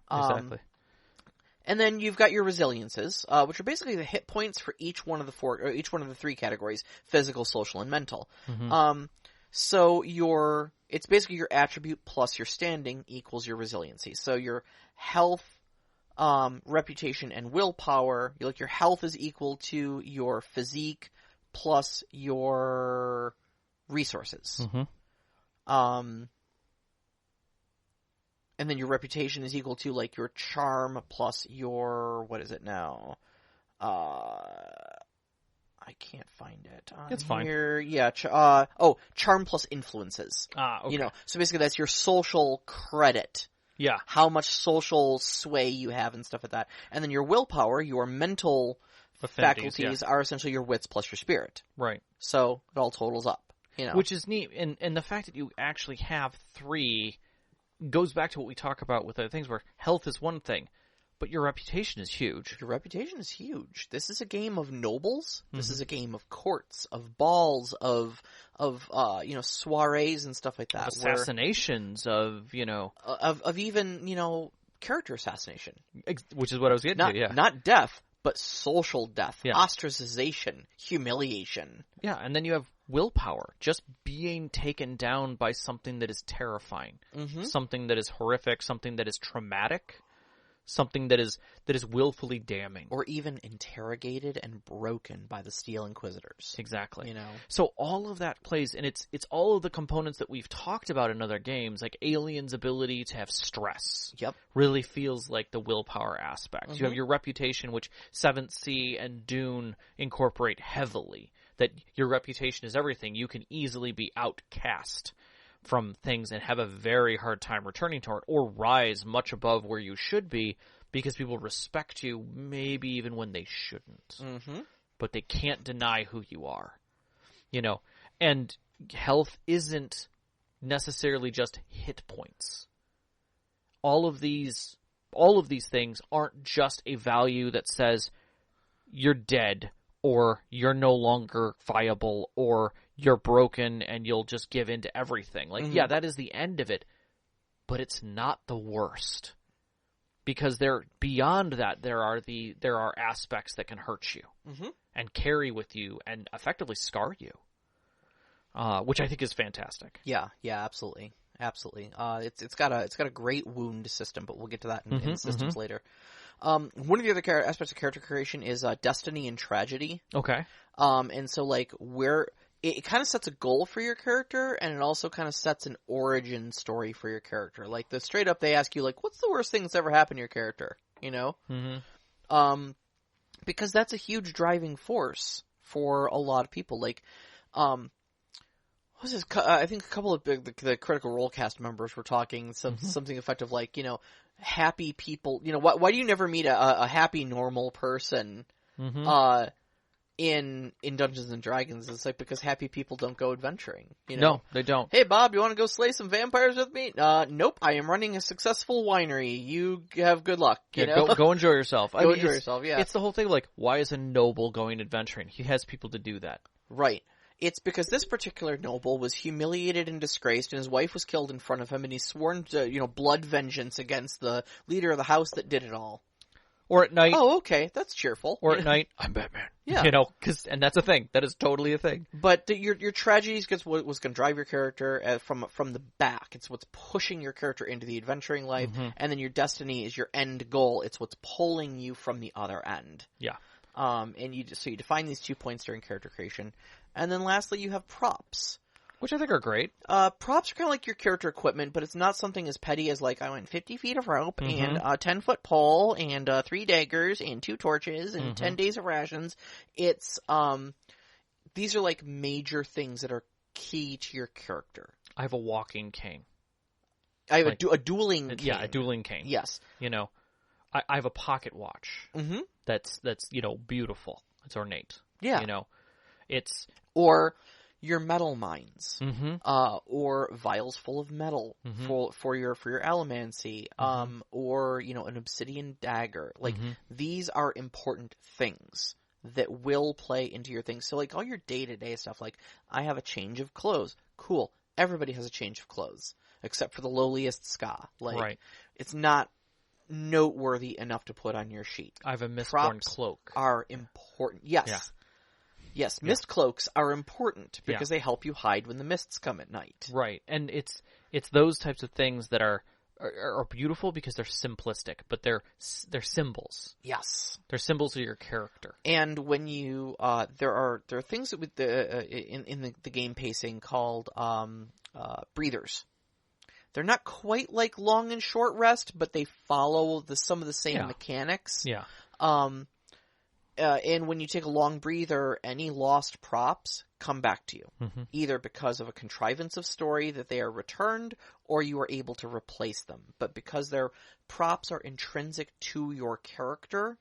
And then you've got your resiliences, which are basically the hit points for each one of the 3 categories: physical, social, and mental. Mm-hmm. So it's basically your attribute plus your standing equals your resiliency. So your health, reputation, and willpower, your health is equal to your physique plus your resources. Mm-hmm. And then your reputation is equal to your charm plus your, what is it now? I can't find it. It's fine. Yeah. Charm plus influences. Okay. So basically that's your social credit. Yeah. How much social sway you have and stuff like that. And then your willpower, your mental faculties are essentially your wits plus your spirit. Right. So it all totals up. Which is neat. And the fact that you actually have 3 goes back to what we talk about with other things where health is one thing, but your reputation is huge. Your reputation is huge. This is a game of nobles. Mm-hmm. This is a game of courts, of balls, of soirees and stuff like that. Assassinations, of even, character assassination. Which is what I was getting to, yeah. Not death, but social death. Yeah. Ostracization. Humiliation. Yeah, and then you have willpower. Just being taken down by something that is terrifying. Mm-hmm. Something that is horrific, something that is traumatic. Something that is willfully damning. Or even interrogated and broken by the Steel Inquisitors. Exactly. So all of that plays, and it's all of the components that we've talked about in other games, like Alien's ability to have stress. Yep. Really feels like the willpower aspect. Mm-hmm. You have your reputation, which 7th Sea and Dune incorporate heavily. That your reputation is everything. You can easily be outcast from things and have a very hard time returning to it, or rise much above where you should be because people respect you maybe even when they shouldn't. Mm-hmm. But they can't deny who you are. And health isn't necessarily just hit points. All of these things aren't just a value that says you're dead or you're no longer viable or you're broken and you'll just give in to everything. Yeah, that is the end of it, but it's not the worst. Because beyond that, there are aspects that can hurt you and carry with you and effectively scar you, which I think is fantastic. Yeah, absolutely. It's got a great wound system, but we'll get to that in systems later. One of the other aspects of character creation is destiny and tragedy. Okay. And so like where it kind of sets a goal for your character, and it also kind of sets an origin story for your character. Like straight up, they ask you like, "What's the worst thing that's ever happened to your character?" You know. Mm-hmm. Because that's a huge driving force for a lot of people. Like, what was this? I think a couple of the Critical Role cast members were talking something effective like, happy people. Why do you never meet a happy normal person? Mm-hmm. In Dungeons and Dragons? It's like, because happy people don't go adventuring. No, they don't. Hey Bob, you want to go slay some vampires with me? Nope. I am running a successful winery. You have good luck. Go enjoy yourself. Enjoy yourself. Yeah. It's the whole thing. Like, why is a noble going adventuring? He has people to do that. Right. It's because this particular noble was humiliated and disgraced, and his wife was killed in front of him, and he's sworn to, blood vengeance against the leader of the house that did it all. Or at night. Oh, okay. That's cheerful. Or at night, I'm Batman. Yeah. And that's a thing. That is totally a thing. But your tragedies gets what was going to drive your character from the back. It's what's pushing your character into the adventuring life. Mm-hmm. And then your destiny is your end goal. It's what's pulling you from the other end. Yeah. And you define these 2 points during character creation. And then lastly, you have props. Which I think are great. Props are kind of like your character equipment, but it's not something as petty as like, I went 50 feet of rope and a 10-foot pole and 3 daggers and 2 torches and 10 days of rations. It's, these are like major things that are key to your character. I have a walking cane. I have a dueling cane. Yeah, a dueling cane. Yes. I have a pocket watch. Mm-hmm. That's beautiful. It's ornate. Yeah. It's... Or... your metal mines, or vials full of metal for your Allomancy, or an obsidian dagger. Like these are important things that will play into your things. So like all your day-to-day stuff, like I have a change of clothes. Cool. Everybody has a change of clothes except for the lowliest ska. Like right. It's not noteworthy enough to put on your sheet. I have a Mistborn cloak. Are important. Yes. Yeah. Yes, mist cloaks are important because they help you hide when the mists come at night. Right, and it's those types of things that are beautiful because they're simplistic, but they're symbols. Yes, they're symbols of your character. And when you there are things that with in the game pacing called breathers. They're not quite like long and short rest, but they follow some of the same mechanics. Yeah. And when you take a long breather, any lost props come back to you, either because of a contrivance of story that they are returned, or you are able to replace them. But because their props are intrinsic to your character,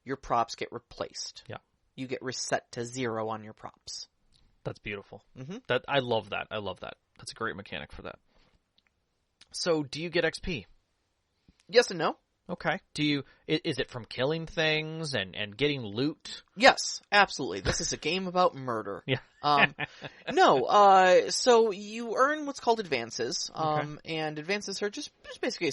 your props get replaced. Yeah, you get reset to 0 on your props. That's beautiful. That I love that. That's a great mechanic for that. So, do you get XP? Yes and no. Okay. Is it from killing things and getting loot? Yes, absolutely. This is a game about murder. Yeah. No. So you earn what's called advances. And advances are just basically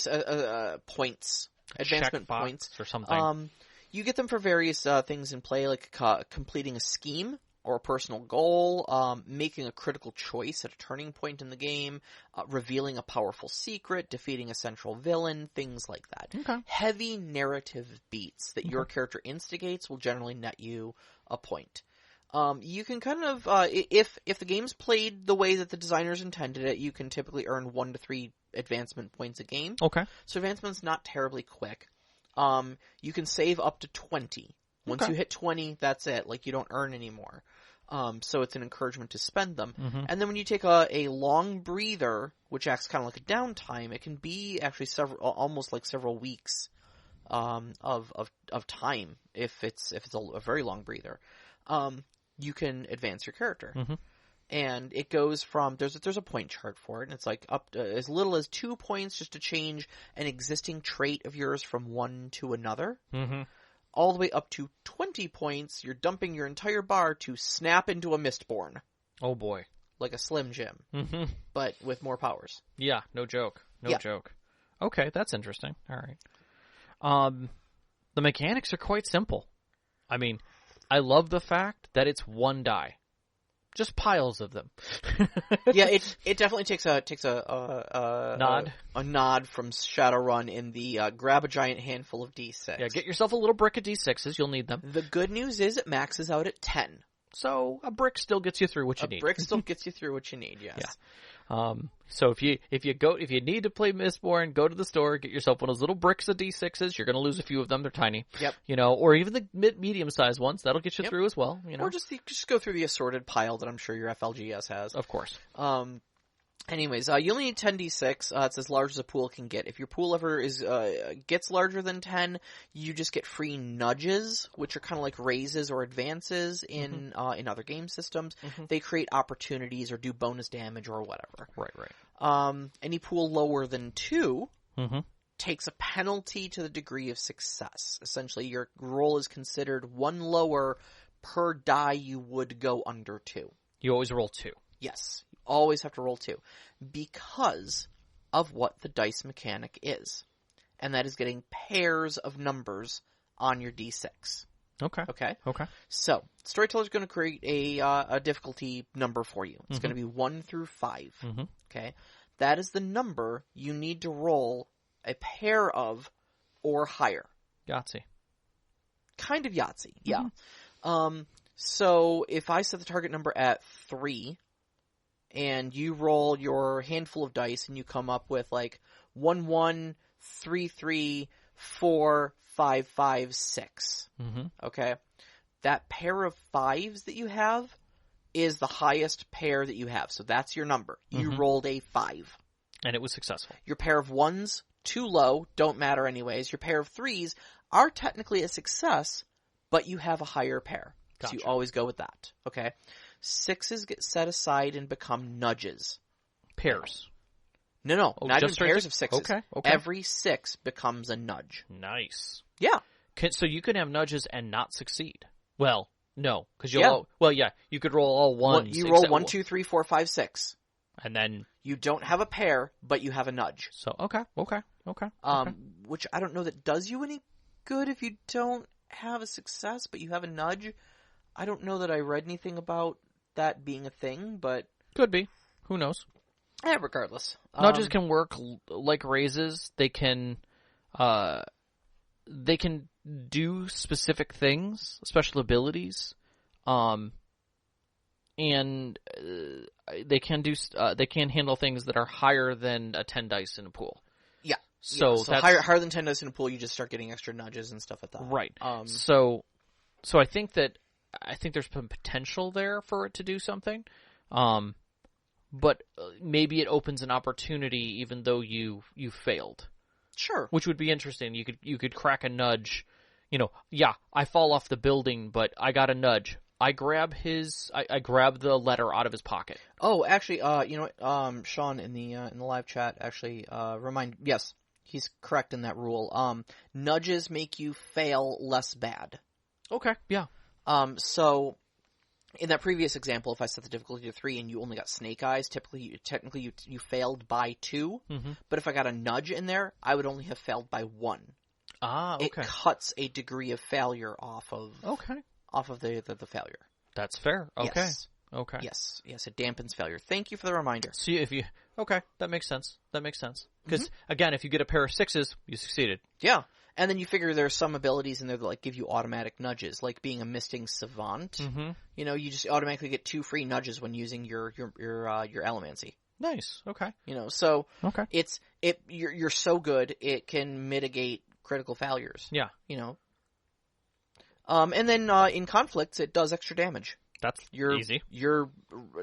points, advancement points or something. You get them for various things in play, like completing a scheme or a personal goal, making a critical choice at a turning point in the game, revealing a powerful secret, defeating a central villain, things like that. Okay. Heavy narrative beats that your character instigates will generally net you a point. You can kind of, if the game's played the way that the designers intended it, you can typically earn 1 to 3 advancement points a game. Okay. So advancement's not terribly quick. You can save up to 20. Once you hit 20, that's it. Like, you don't earn anymore. So it's an encouragement to spend them. And then when you take a long breather, which acts kind of like a downtime, it can be actually almost like several weeks of time if it's a very long breather. You can advance your character. And it goes from there's a point chart for it, and it's like up to, as little as 2 points just to change an existing trait of yours from one to another. All the way up to 20 points, you're dumping your entire bar to snap into a Mistborn. Oh boy. Like a Slim Jim. But with more powers. Yeah, no joke. No joke. Okay, that's interesting. All right. The mechanics are quite simple. I mean, I love the fact that it's 1 die. Just piles of them. Yeah, it definitely takes a nod. A nod from Shadowrun in the grab a giant handful of D6. Yeah, get yourself a little brick of D6s. You'll need them. The good news is it maxes out at 10. So a brick still gets you through what you need. A brick still gets you through what you need. Yes. Yeah. So if you need to play Mistborn, go to the store, get yourself one of those little bricks of D6s. You're going to lose a few of them; they're tiny. Yep. Or even the medium-sized ones. That'll get you through as well. Or just go through the assorted pile that I'm sure your FLGS has. Of course. Anyways, you only need 10d6. It's as large as a pool can get. If your pool ever gets larger than 10, you just get free nudges, which are kind of like raises or advances in other game systems. Mm-hmm. They create opportunities or do bonus damage or whatever. Right. Any pool lower than 2 takes a penalty to the degree of success. Essentially, your roll is considered one lower per die you would go under 2. You always roll 2. Yes. Always have to roll 2 because of what the dice mechanic is. And that is getting pairs of numbers on your D6. Okay. So, Storyteller's going to create a difficulty number for you. It's going to be 1 through 5. Okay. That is the number you need to roll a pair of or higher. Yahtzee. Kind of Yahtzee, yeah. So, if I set the target number at 3... and you roll your handful of dice and you come up with like 1, 1, 3, 3, 4, 5, 5, 6. Okay? That pair of 5s that you have is the highest pair that you have. So that's your number. You rolled a 5. And it was successful. Your pair of 1s, too low, don't matter anyways. Your pair of 3s are technically a success, but you have a higher pair. Gotcha. So you always go with that. Okay? 6s get set aside and become nudges. Pairs. No, not even pairs of 6s. Okay. Every 6 becomes a nudge. Nice. Yeah. So you can have nudges and not succeed. Well, no, because you'll. You could roll all ones. You roll 1, 2, 3, 4, 5, 6, and then you don't have a pair, but you have a nudge. So okay. Which I don't know that does you any good if you don't have a success, but you have a nudge. I don't know that I read anything about that being a thing, but could be. Who knows? Regardless, nudges can work like raises. They can do specific things, special abilities, and they can handle things that are higher than a 10 dice in a pool. Yeah. So that's higher than 10 dice in a pool, you just start getting extra nudges and stuff like that. Right. So I think there's some potential there for it to do something. But maybe it opens an opportunity even though you failed. Sure. Which would be interesting. You could crack a nudge. I fall off the building, but I got a nudge. I grab the letter out of his pocket. Oh, actually, you know what? Sean in the live chat actually yes, he's correct in that rule. Nudges make you fail less bad. Okay. Yeah. So in that previous example, if I set the difficulty to 3 and you only got snake eyes, technically you failed by 2. But if I got a nudge in there, I would only have failed by 1. Okay. It cuts a degree of failure off of the failure. That's fair. Okay. Yes. Okay. Yes, it dampens failure. Thank you for the reminder. See that makes sense. Because again, if you get a pair of 6s, you succeeded. Yeah. And then you figure there's some abilities in there that like give you automatic nudges, like being a misting savant. You just automatically get 2 free nudges when using your Allomancy. Nice. Okay. So you're so good it can mitigate critical failures. Yeah. And then in conflicts it does extra damage. That's easy. Your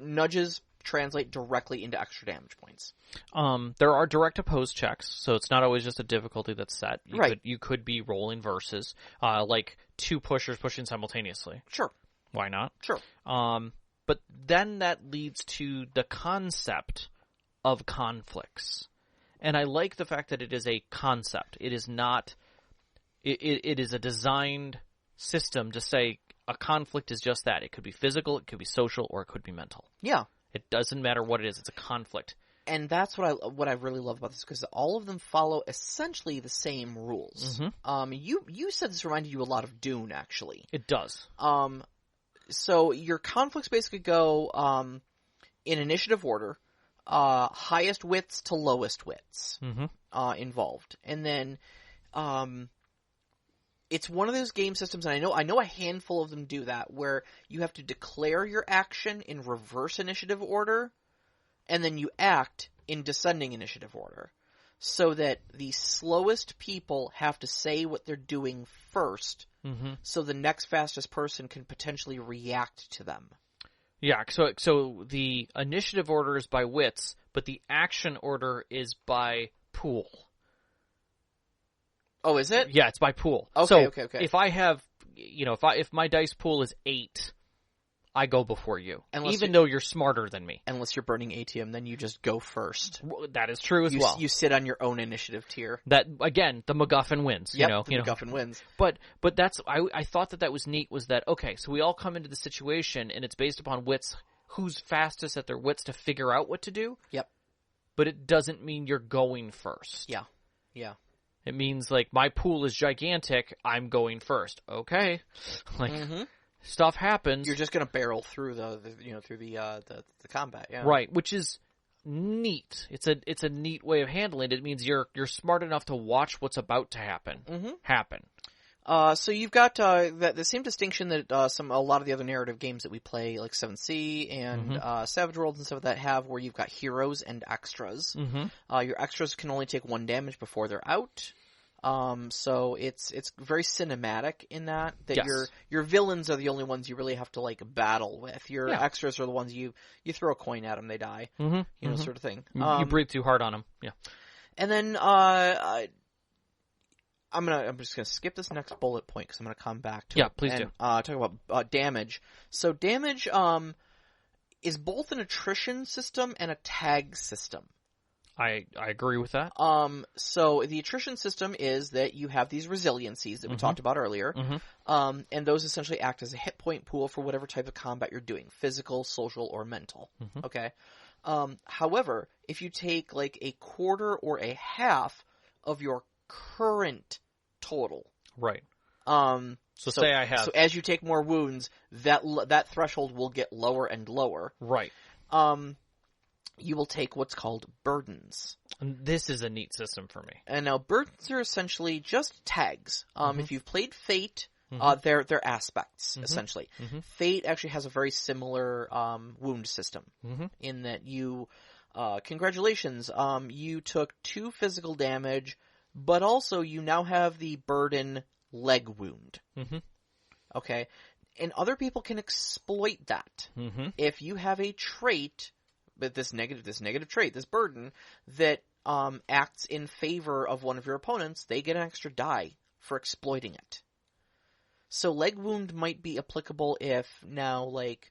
nudges translate directly into extra damage points. There are direct opposed checks, so it's not always just a difficulty that's set. You could be rolling versus, like 2 pushers pushing simultaneously. Sure. Why not? Sure. But then that leads to the concept of conflicts. And I like the fact that it is a concept. It is not, it is a designed system to say a conflict is just that. It could be physical, it could be social, or it could be mental. Yeah. It doesn't matter what it is. It's a conflict. And that's what I really love about this, because all of them follow essentially the same rules. You said this reminded you a lot of Dune, actually. It does. So your conflicts basically go in initiative order, highest wits to lowest wits involved, and then it's one of those game systems, and I know a handful of them do that, where you have to declare your action in reverse initiative order, and then you act in descending initiative order, so that the slowest people have to say what they're doing first, so the next fastest person can potentially react to them. Yeah, so the initiative order is by wits, but the action order is by pool. Oh, is it? Yeah, it's by pool. Okay, so okay. If I have, if my dice pool is 8, I go before you, even though you're smarter than me. Unless you're burning ATM, then you just go first. That is true as well. You sit on your own initiative tier. That, again, the MacGuffin wins. Yep, the MacGuffin wins. But that's, I thought that was neat, was that, okay, so we all come into the situation, and it's based upon wits, who's fastest at their wits to figure out what to do. Yep. But it doesn't mean you're going first. Yeah. It means, like, my pool is gigantic, I'm going first. Okay. Stuff happens. You're just going to barrel through the combat, yeah. Right, which is neat. It's a neat way of handling it. It means you're smart enough to watch what's about to happen. So you've got the same distinction that a lot of the other narrative games that we play, like 7th Sea and Savage Worlds and stuff like that, have, where you've got heroes and extras. Your extras can only take 1 damage before they're out. So it's very cinematic in that yes. your villains are the only ones you really have to, like, battle with. Your extras are the ones you throw a coin at them, they die. Sort of thing. You breathe too hard on them. Yeah. And then I'm just gonna skip this next bullet point because I'm gonna come back to it. Please do. Talk about damage. So damage is both an attrition system and a tag system. I agree with that. So the attrition system is that you have these resiliencies that we talked about earlier, and those essentially act as a hit point pool for whatever type of combat you're doing, physical, social, or mental. Okay. However, if you take, like, a quarter or a half of your current total, right? So say I have. So as you take more wounds, that threshold will get lower and lower. Right. You will take what's called burdens. And this is a neat system for me. And now burdens are essentially just tags. If you've played Fate, they're aspects, essentially. Fate actually has a very similar wound system in that you, congratulations, you took 2 physical damage, but also you now have the burden leg wound. Okay? And other people can exploit that. If you have a trait, but this negative trait, this burden, that acts in favor of one of your opponents, they get an extra die for exploiting it. So leg wound might be applicable if now, like,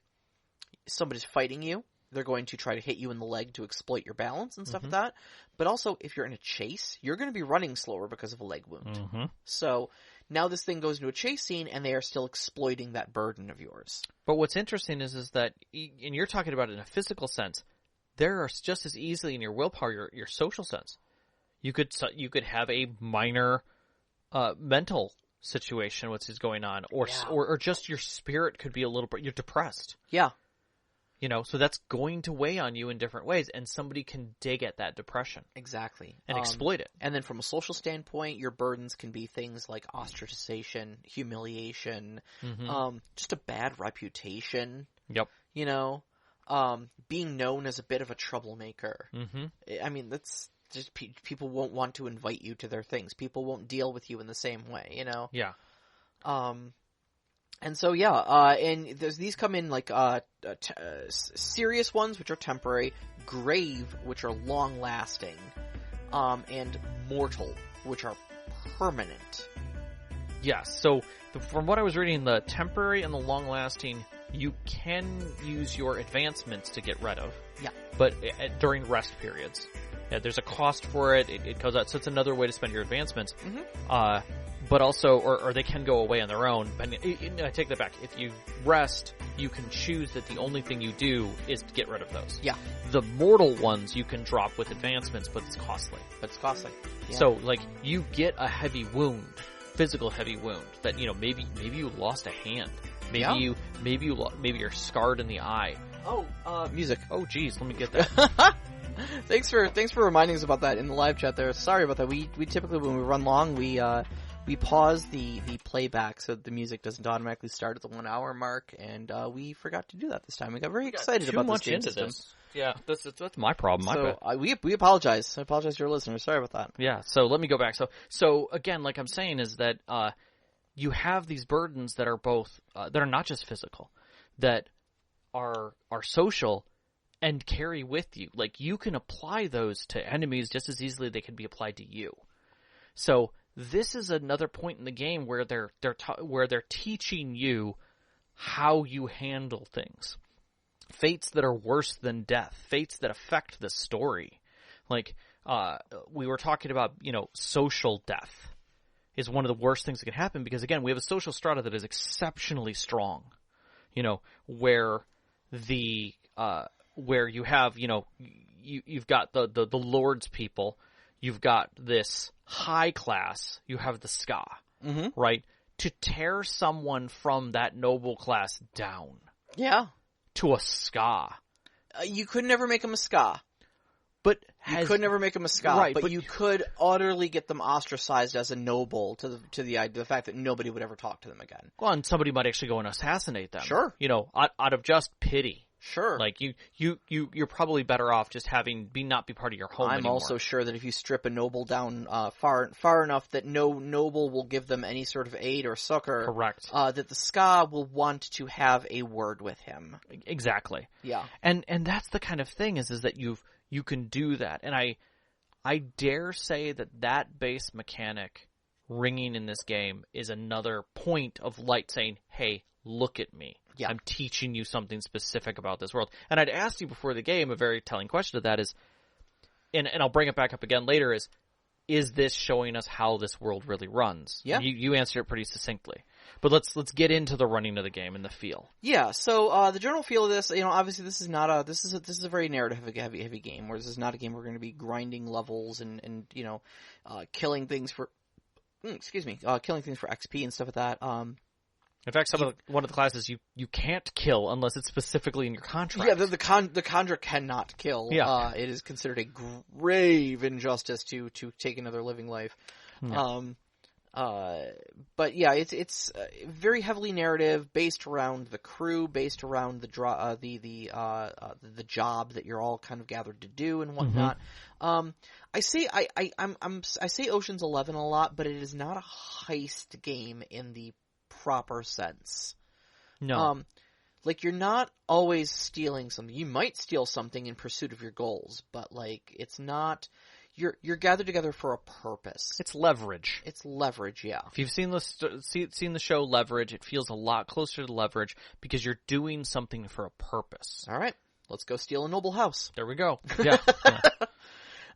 somebody's fighting you, they're going to try to hit you in the leg to exploit your balance and stuff like that. But also, if you're in a chase, you're going to be running slower because of a leg wound. So now this thing goes into a chase scene, and they are still exploiting that burden of yours. But what's interesting is that, and you're talking about it in a physical sense, there are just as easily in your willpower, your social sense. You could have a minor mental situation, what's going on, or just your spirit could be a little bit, you're depressed. Yeah. So that's going to weigh on you in different ways, and somebody can dig at that depression. Exactly. And exploit it. And then from a social standpoint, your burdens can be things like ostracization, humiliation, just a bad reputation. Yep. Being known as a bit of a troublemaker. I mean, that's just people won't want to invite you to their things. People won't deal with you in the same way, Yeah. And so, and these come in like serious ones, which are temporary, grave, which are long-lasting, and mortal, which are permanent. Yes. So from what I was reading, the temporary and the long-lasting, you can use your advancements to get rid of. Yeah. But during rest periods. Yeah, there's a cost for it. It goes out. So it's another way to spend your advancements. But also, or they can go away on their own. But I take that back. If you rest, you can choose that the only thing you do is to get rid of those. Yeah. The mortal ones you can drop with advancements, but it's costly. Yeah. So, like, you get a heavy wound, physical heavy wound, that, maybe you lost a hand. Maybe Maybe you're scarred in the eye. Oh, music. Oh, geez, let me get that. Thanks for reminding us about that in the live chat there. Sorry about that. We typically, when we run long, we pause the playback so the music doesn't automatically start at the 1 hour mark, and we forgot to do that this time. We got very excited about this game system. Yeah, that's my problem. So we apologize. I apologize to your listeners. Sorry about that. Yeah. So let me go back. So again, like I'm saying, is that you have these burdens that are both that are not just physical, that are social and carry with you. Like, you can apply those to enemies just as easily they can be applied to you. So this is another point in the game where they're teaching you how you handle things. Fates that are worse than death, fates that affect the story. Like, we were talking about, social death is one of the worst things that can happen because, again, we have a social strata that is exceptionally strong, where where you have, you've got the Lord's people, you've got this high class, you have the Ska, right? To tear someone from that noble class down. Yeah. To a Ska. You could never make him a Ska. But you could never make him a Ska, right, but you could utterly get them ostracized as a noble to the fact that nobody would ever talk to them again. Well, and somebody might actually go and assassinate them. Sure. Out of just pity. Sure. Like, you're probably better off just not be part of your home anymore. I'm also sure that if you strip a noble down far enough that no noble will give them any sort of aid or succor. Correct. That the Ska will want to have a word with him. Exactly. Yeah. And that's the kind of thing is that you can do that. And I dare say that base mechanic ringing in this game is another point of light saying, hey, look at me. Yeah. I'm teaching you something specific about this world. And I'd asked you before the game, a very telling question of that is, and I'll bring it back up again later, is this showing us how this world really runs? Yeah. You answered it pretty succinctly. But let's get into the running of the game and the feel. Yeah, so the general feel of this, obviously this is not this is a very narrative heavy game, where this is not a game we're going to be grinding levels and killing things for killing things for XP and stuff like that. In fact, one of the classes you can't kill unless it's specifically in your contract. Yeah, the contract cannot kill. Yeah. It is considered a grave injustice to take another living life. Yeah. But yeah, it's very heavily narrative, based around the crew, based around the job that you're all kind of gathered to do and whatnot. I say Ocean's 11 a lot, but it is not a heist game in the proper sense. No. Like, you're not always stealing something. You might steal something in pursuit of your goals, but like, it's not. You're gathered together for a purpose. It's leverage. It's leverage, yeah. If you've seen the show Leverage, it feels a lot closer to leverage because you're doing something for a purpose. All right, let's go steal a noble house. There we go. Yeah.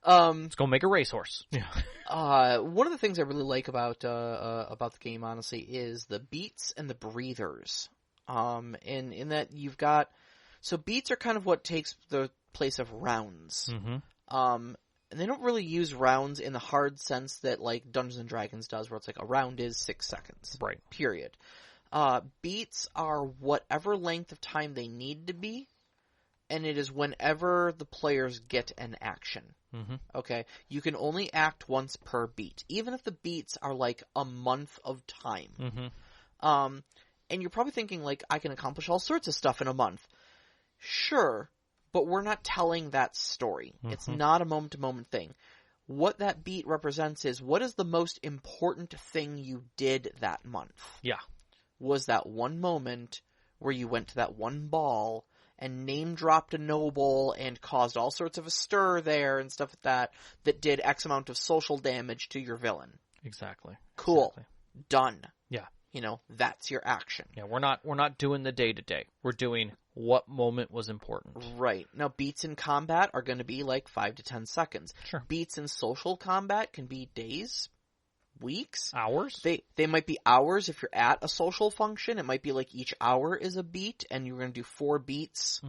Let's go make a racehorse. Yeah. One of the things I really like about the game, honestly, is the beats and the breathers. In that you've got, so beats are kind of what takes the place of rounds. And they don't really use rounds in the hard sense that, like, Dungeons & Dragons does, where it's like a round is 6 seconds. Right. Period. Beats are whatever length of time they need to be, and it is whenever the players get an action. Okay? You can only act once per beat, even if the beats are, like, a month of time. And you're probably thinking, like, I can accomplish all sorts of stuff in a month. Sure. But we're not telling that story. It's not a moment-to-moment thing. What that beat represents is, what is the most important thing you did that month? Yeah. Was that one moment where you went to that one ball and name-dropped a noble and caused all sorts of a stir there and stuff like that did X amount of social damage to your villain? Exactly. Cool. Exactly. Done. Yeah. That's your action. Yeah, we're not doing the day-to-day. We're doing what moment was important. Right. Now, beats in combat are going to be like 5 to 10 seconds. Sure. Beats in social combat can be days, weeks. Hours? They might be hours if you're at a social function. It might be like each hour is a beat, and you're going to do 4 beats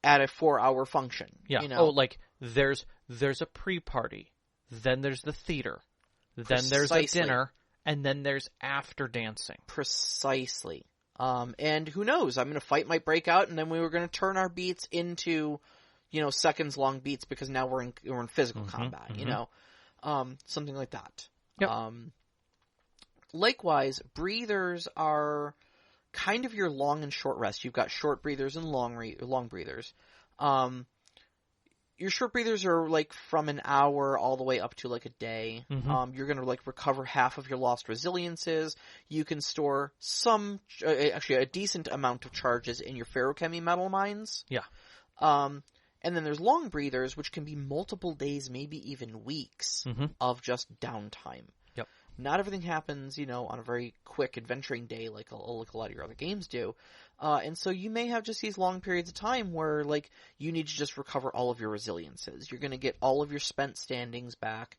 at a 4-hour function. Yeah. Oh, like, there's a pre-party, then there's the theater, then there's a dinner, and then there's after dancing. Precisely. And who knows? I mean, a fight might break out, and then we were going to turn our beats into, seconds long beats because now we're in physical combat. Something like that. Yep. Likewise, breathers are kind of your long and short rest. You've got short breathers and long breathers. Your short breathers are like from an hour all the way up to like a day. You're going to like recover half of your lost resiliences. You can store actually a decent amount of charges in your Feruchemy metal mines. Yeah. And then there's long breathers, which can be multiple days, maybe even weeks of just downtime. Yep. Not everything happens, on a very quick adventuring day like a lot of your other games do. And so you may have just these long periods of time where, like, you need to just recover all of your resiliences. You're going to get all of your spent standings back.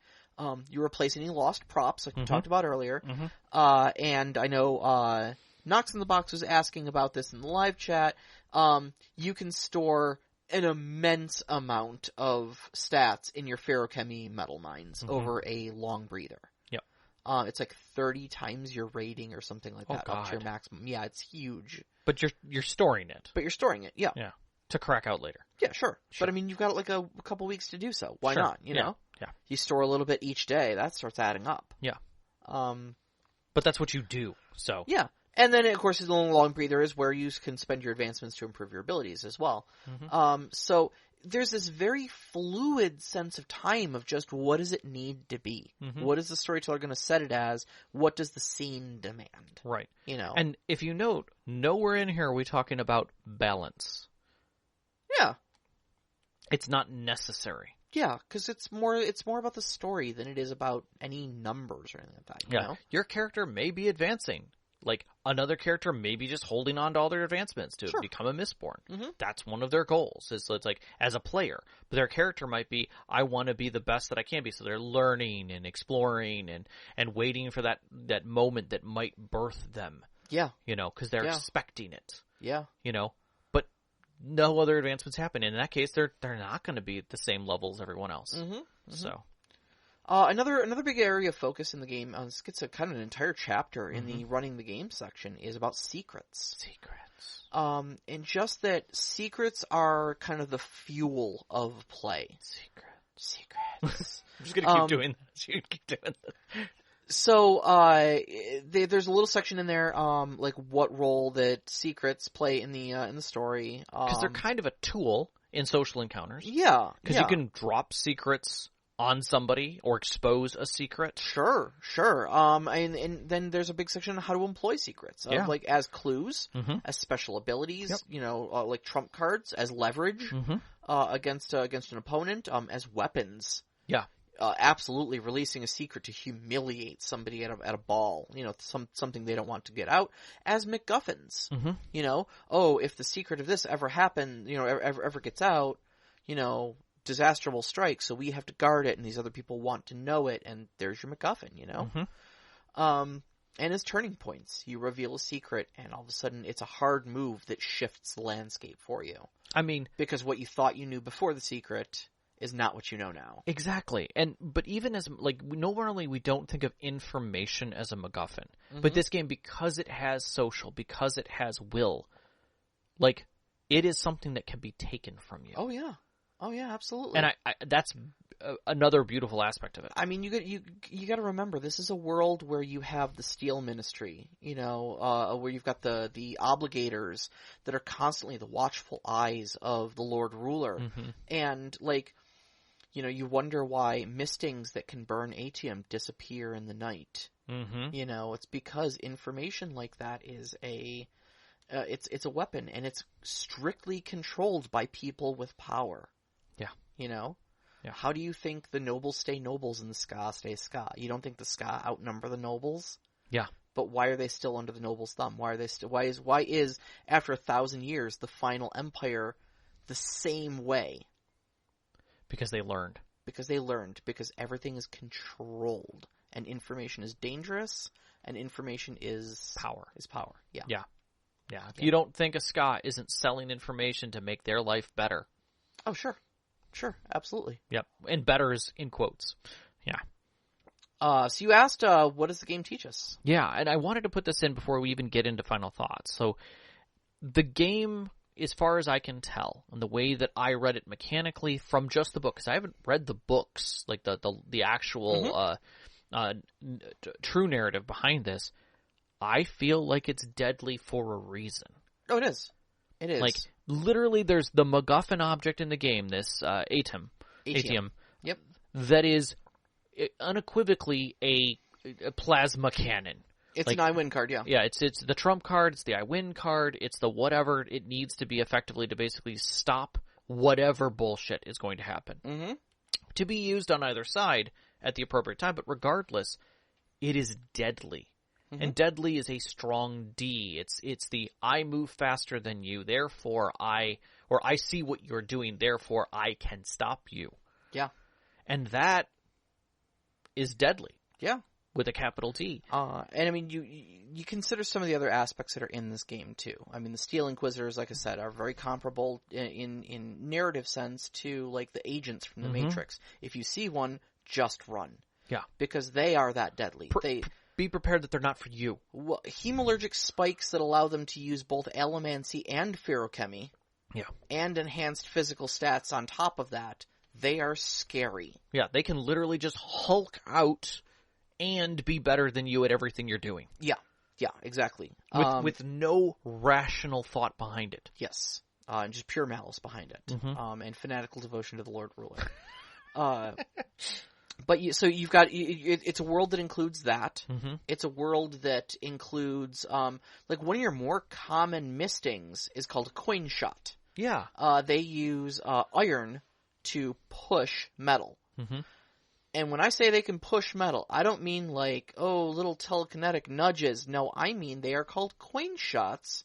You replace any lost props, like we talked about earlier. And I know Knox in the Box was asking about this in the live chat. You can store an immense amount of stats in your Feruchemy metal mines over a long breather. Yep. It's like 30 times your rating or something like that up to your maximum. Yeah, it's huge. But you're storing it. But you're storing it, yeah. Yeah. To crack out later. Yeah, sure. But I mean, you've got like a couple weeks to do so. Why not, you know? Yeah. You store a little bit each day, that starts adding up. Yeah. But that's what you do, so. Yeah. And then, of course, the long breather is where you can spend your advancements to improve your abilities as well. So there's this very fluid sense of time of just what does it need to be? What is the storyteller going to set it as? What does the scene demand? Right. You know? And if you note, nowhere in here are we talking about balance. Yeah. It's not necessary. Yeah, because it's more about the story than it is about any numbers or anything like that. You know? Your character may be advancing. Like, another character may be just holding on to all their advancements to become a Mistborn. That's one of their goals. It's like, as a player. But their character might be, I want to be the best that I can be. So they're learning and exploring and waiting for that moment that might birth them. Yeah. You know, because they're expecting it. Yeah. You know? But no other advancements happen. In that case, they're not going to be at the same level as everyone else. So... Another big area of focus in the game, this gets a kind of an entire chapter in the running the game section, is about secrets. And just that secrets are kind of the fuel of play. Secrets. I'm just gonna keep doing that. So, there's a little section in there, like what role that secrets play in the story. Because they're kind of a tool in social encounters. Yeah. Because you can drop secrets on somebody or expose a secret. Sure. And then there's a big section on how to employ secrets. Like as clues, as special abilities, you know, like trump cards, as leverage against an opponent, as weapons. Yeah. Absolutely releasing a secret to humiliate somebody at a ball, you know, something they don't want to get out, as MacGuffins. You know, if the secret of this ever happened, you know, ever gets out, you know, disaster will strike, so we have to guard it, and these other people want to know it, and there's your MacGuffin, you know? And as turning points, you reveal a secret, and all of a sudden it's a hard move that shifts the landscape for you. I mean... Because what you thought you knew before the secret is not what you know now. Exactly. But even as, like, normally we don't think of information as a MacGuffin. But this game, because it has social, because it has will, like, it is something that can be taken from you. Oh, yeah, absolutely. And I that's another beautiful aspect of it. I mean, you got to remember, this is a world where you have the Steel Ministry, you know, where you've got the obligators that are constantly the watchful eyes of the Lord Ruler. And, like, you know, you wonder why mistings that can burn atium disappear in the night. You know, it's because information like that is it's a weapon, and it's strictly controlled by people with power. Yeah. You know? Yeah. How do you think the nobles stay nobles and the Ska stay Ska? You don't think the Ska outnumber the nobles? Yeah. But why are they still under the nobles' thumb? Why are they still? Why is after 1,000 years the final empire the same way? Because they learned. Because everything is controlled, and information is dangerous, and information is power. Yeah. Yeah. Yeah. You don't think a Ska isn't selling information to make their life better? Oh, sure, absolutely. Yep, and better is in quotes. Yeah. So you asked, what does the game teach us? Yeah, and I wanted to put this in before we even get into final thoughts. So the game, as far as I can tell, and the way that I read it mechanically from just the book, because I haven't read the books, like the actual true narrative behind this, I feel like it's deadly for a reason. Oh, it is. It is. Like, literally, there's the MacGuffin object in the game, this Atium. Yep. That is unequivocally a plasma cannon. It's an I win card, yeah. Yeah, it's the trump card, it's the I win card, it's the whatever it needs to be effectively to basically stop whatever bullshit is going to happen. Mm-hmm. To be used on either side at the appropriate time, but regardless, it is deadly. Mm-hmm. And deadly is a strong D. It's the I move faster than you, therefore I see what you're doing, therefore I can stop you. Yeah. And that is deadly. Yeah. With a capital T. And I mean, you consider some of the other aspects that are in this game too. I mean, the Steel Inquisitors, like I said, are very comparable in narrative sense to like the agents from the Matrix. If you see one, just run. Yeah. Because they are that deadly. Be prepared that they're not for you. Well, hemalurgic spikes that allow them to use both Allomancy and Feruchemy. Yeah. And enhanced physical stats on top of that. They are scary. Yeah, they can literally just hulk out and be better than you at everything you're doing. Yeah, exactly. With no rational thought behind it. Yes, and just pure malice behind it, and fanatical devotion to the Lord Ruler. But you've got it's a world that includes that. Mm-hmm. It's a world that includes like one of your more common mistings is called a coin shot. Yeah, they use iron to push metal. Mm-hmm. And when I say they can push metal, I don't mean like, little telekinetic nudges. No, I mean they are called coin shots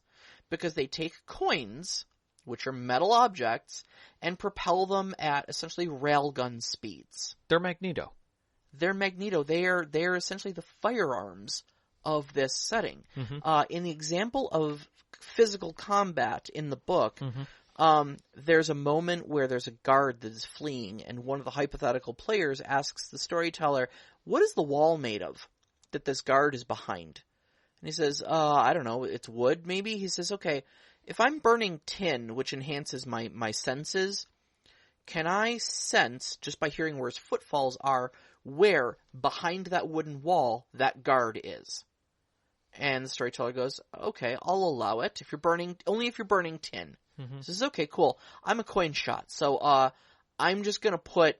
because they take coins, which are metal objects, and propel them at essentially railgun speeds. They're Magneto. They're Magneto. They are essentially the firearms of this setting. Mm-hmm. In the example of physical combat in the book, there's a moment where there's a guard that is fleeing, and one of the hypothetical players asks the storyteller, what is the wall made of that this guard is behind? And he says, I don't know, it's wood maybe? He says, okay, if I'm burning tin, which enhances my senses, can I sense, just by hearing where his footfalls are, where behind that wooden wall that guard is? And the storyteller goes, okay, I'll allow it only if you're burning tin. Mm-hmm. So this is okay, cool. I'm a coin shot, so I'm just gonna put,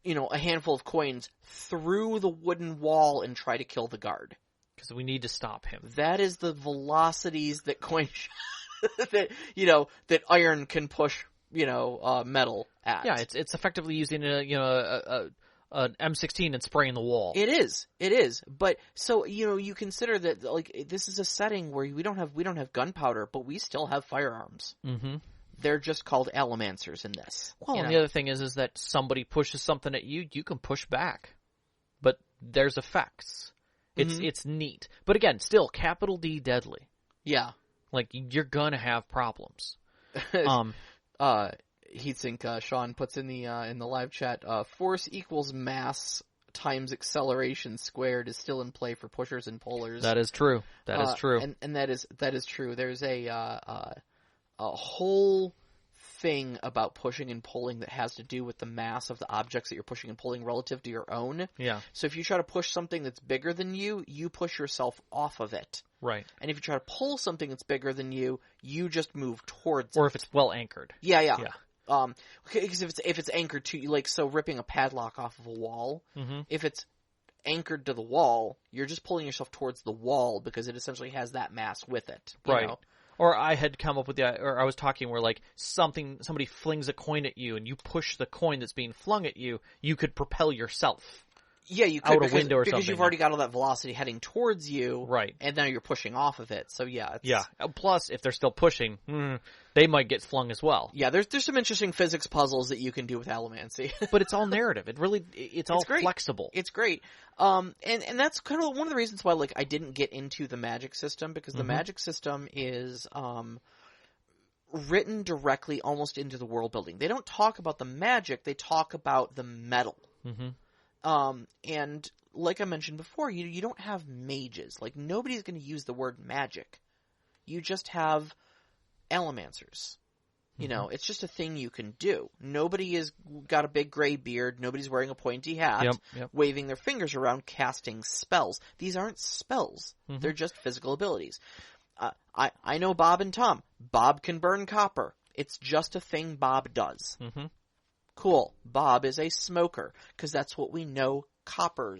a handful of coins through the wooden wall and try to kill the guard. Because we need to stop him. That is the velocities that that iron can push, metal at. Yeah, it's effectively using an M16 and spraying the wall. It is. But so you consider that like this is a setting where we don't have gunpowder, but we still have firearms. Mm-hmm. They're just called Allomancers in this. Well, and the other thing is that somebody pushes something at you, you can push back, but there's effects. It's neat, but again, still capital D deadly. Yeah, like you're gonna have problems. Heatsink Sean puts in the live chat, force equals mass times acceleration squared is still in play for pushers and pullers. That is true. That is true. And that is true. There's a whole thing about pushing and pulling that has to do with the mass of the objects that you're pushing and pulling relative to your own. Yeah. So if you try to push something that's bigger than you, you push yourself off of it. Right. And if you try to pull something that's bigger than you, you just move towards it. Or if it's well anchored. Yeah. Because if it's anchored to, like, so ripping a padlock off of a wall, if it's anchored to the wall, you're just pulling yourself towards the wall because it essentially has that mass with it. Right. Or I had come up with or I was talking where like somebody flings a coin at you and you push the coin that's being flung at you, you could propel yourself. Yeah, you could, out a window or something. Because you've already got all that velocity heading towards you. Right. And now you're pushing off of it. So yeah. Yeah. Plus, if they're still pushing, they might get flung as well. Yeah, there's some interesting physics puzzles that you can do with Allomancy. But it's all narrative. It's all flexible. It's great. And that's kind of one of the reasons why like I didn't get into the magic system, because the magic system is written directly almost into the world building. They don't talk about the magic, they talk about the metal. And like I mentioned before, you don't have mages. Like, nobody's going to use the word magic. You just have allomancers. You know, it's just a thing you can do. Nobody has got a big gray beard. Nobody's wearing a pointy hat, waving their fingers around, casting spells. These aren't spells. They're just physical abilities. I know Bob and Tom. Bob can burn copper. It's just a thing Bob does. Cool. Bob is a smoker, because that's what we know copper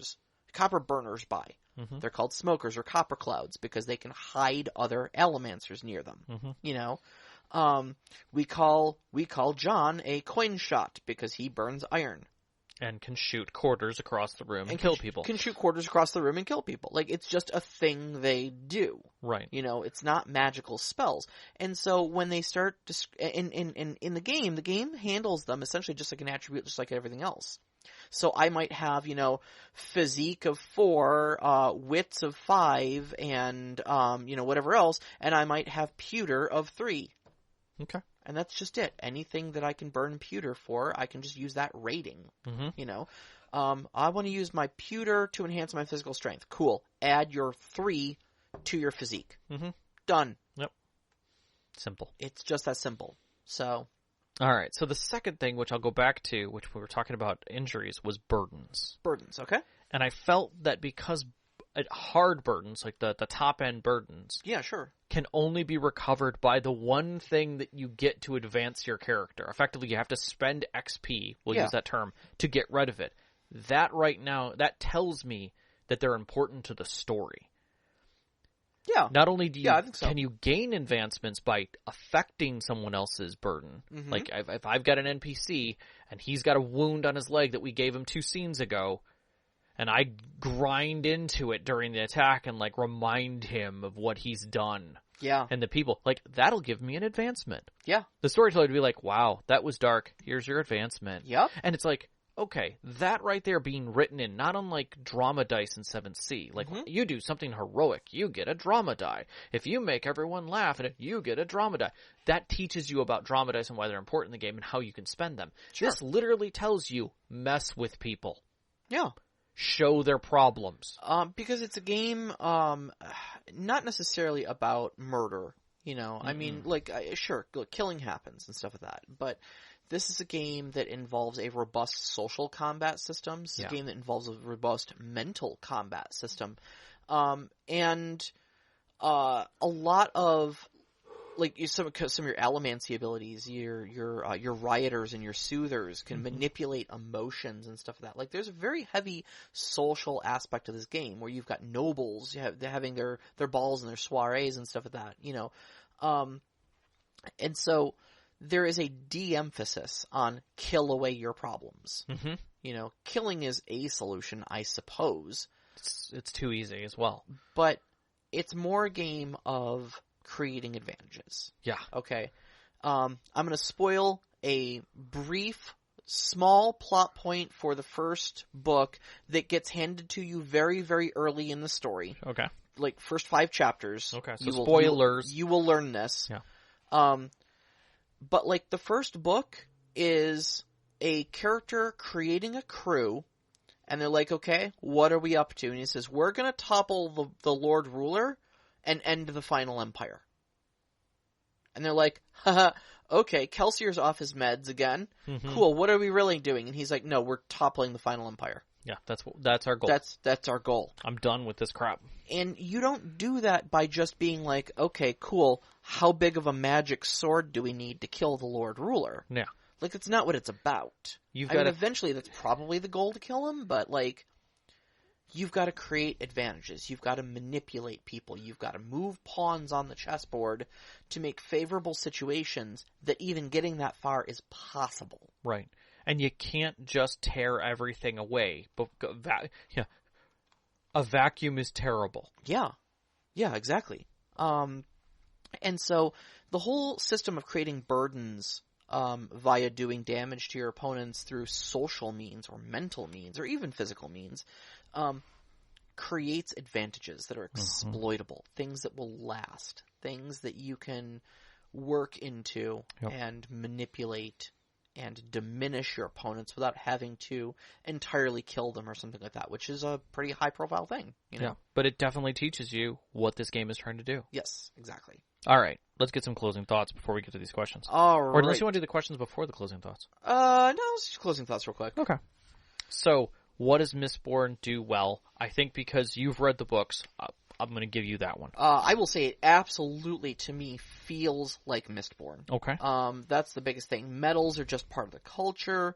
burners by. They're called smokers or copper clouds because they can hide other allomancers near them. You know, we call John a coin shot because he burns iron and can shoot quarters across the room and kill people. Can shoot quarters across the room and kill people. Like, it's just a thing they do. Right. You know, it's not magical spells. And so when they start in the game handles them essentially just like an attribute, just like everything else. So I might have, you know, physique of 4, wits of 5, and, you know, whatever else, and I might have pewter of 3. Okay. And that's just it. Anything that I can burn pewter for, I can just use that rating. You know, I want to use my pewter to enhance my physical strength. Cool. Add your 3 to your physique. Done. Yep. Simple. It's just that simple. So. All right. So the second thing, which I'll go back to, which we were talking about injuries, was burdens. Burdens. Okay. And I felt that because hard burdens, like the top end burdens, yeah, sure, can only be recovered by the one thing that you get to advance your character. Effectively, you have to spend XP, we'll use that term, to get rid of it. That right now, that tells me that they're important to the story. Yeah. Not only do you I think so. can you gain advancements by affecting someone else's burden. Like if I've got an NPC and he's got a wound on his leg that we gave him 2 scenes ago, and I grind into it during the attack and like remind him of what he's done. Yeah. And the people, like, that'll give me an advancement. Yeah. The storyteller would be like, wow, that was dark. Here's your advancement. Yep. And it's like, okay, that right there being written in, not unlike drama dice in 7th C. Like, you do something heroic, you get a drama die. If you make everyone laugh at it, you get a drama die. That teaches you about drama dice and why they're important in the game and how you can spend them. Sure. This literally tells you, mess with people. Yeah. Show their problems. Because it's a game, not necessarily about murder, you know. I mean, like, sure, killing happens and stuff like that, but this is a game that involves a robust social combat system. This is a game that involves a robust mental combat system. And a lot of, like, some of your allomancy abilities, your rioters and your soothers can manipulate emotions and stuff like that. Like, there's a very heavy social aspect of this game where you've got nobles having their balls and their soirees and stuff like that, you know. And so there is a de-emphasis on kill away your problems. You know, killing is a solution, I suppose. It's too easy as well. But it's more a game of creating advantages. Yeah. Okay. I'm going to spoil a brief, small plot point for the first book that gets handed to you very, very early in the story. Okay. Like, first 5 chapters. Okay, so spoilers. You will learn this. Yeah. But, like, the first book is a character creating a crew, and they're like, okay, what are we up to? And he says, we're going to topple the Lord Ruler and end the final empire. And they're like, haha, okay, Kelsier's off his meds again. Cool, what are we really doing? And he's like, no, we're toppling the final empire. Yeah, that's our goal. That's our goal. I'm done with this crap. And you don't do that by just being like, okay, cool, how big of a magic sword do we need to kill the Lord Ruler? Yeah. Like, that's not what it's about. Eventually that's probably the goal to kill him, but, like, you've got to create advantages. You've got to manipulate people. You've got to move pawns on the chessboard to make favorable situations that even getting that far is possible. Right. And you can't just tear everything away. A vacuum is terrible. Yeah. Yeah, exactly. And so the whole system of creating burdens via doing damage to your opponents through social means or mental means or even physical means creates advantages that are exploitable, things that will last, things that you can work into and manipulate and diminish your opponents without having to entirely kill them or something like that, which is a pretty high-profile thing, you know? Yeah, but it definitely teaches you what this game is trying to do. Yes, exactly. All right, let's get some closing thoughts before we get to these questions. All right. Or unless you want to do the questions before the closing thoughts. No, let's just closing thoughts real quick. Okay. So, what does Mistborn do well? I think because you've read the books, I'm going to give you that one. I will say it absolutely, to me, feels like Mistborn. Okay. That's the biggest thing. Metals are just part of the culture.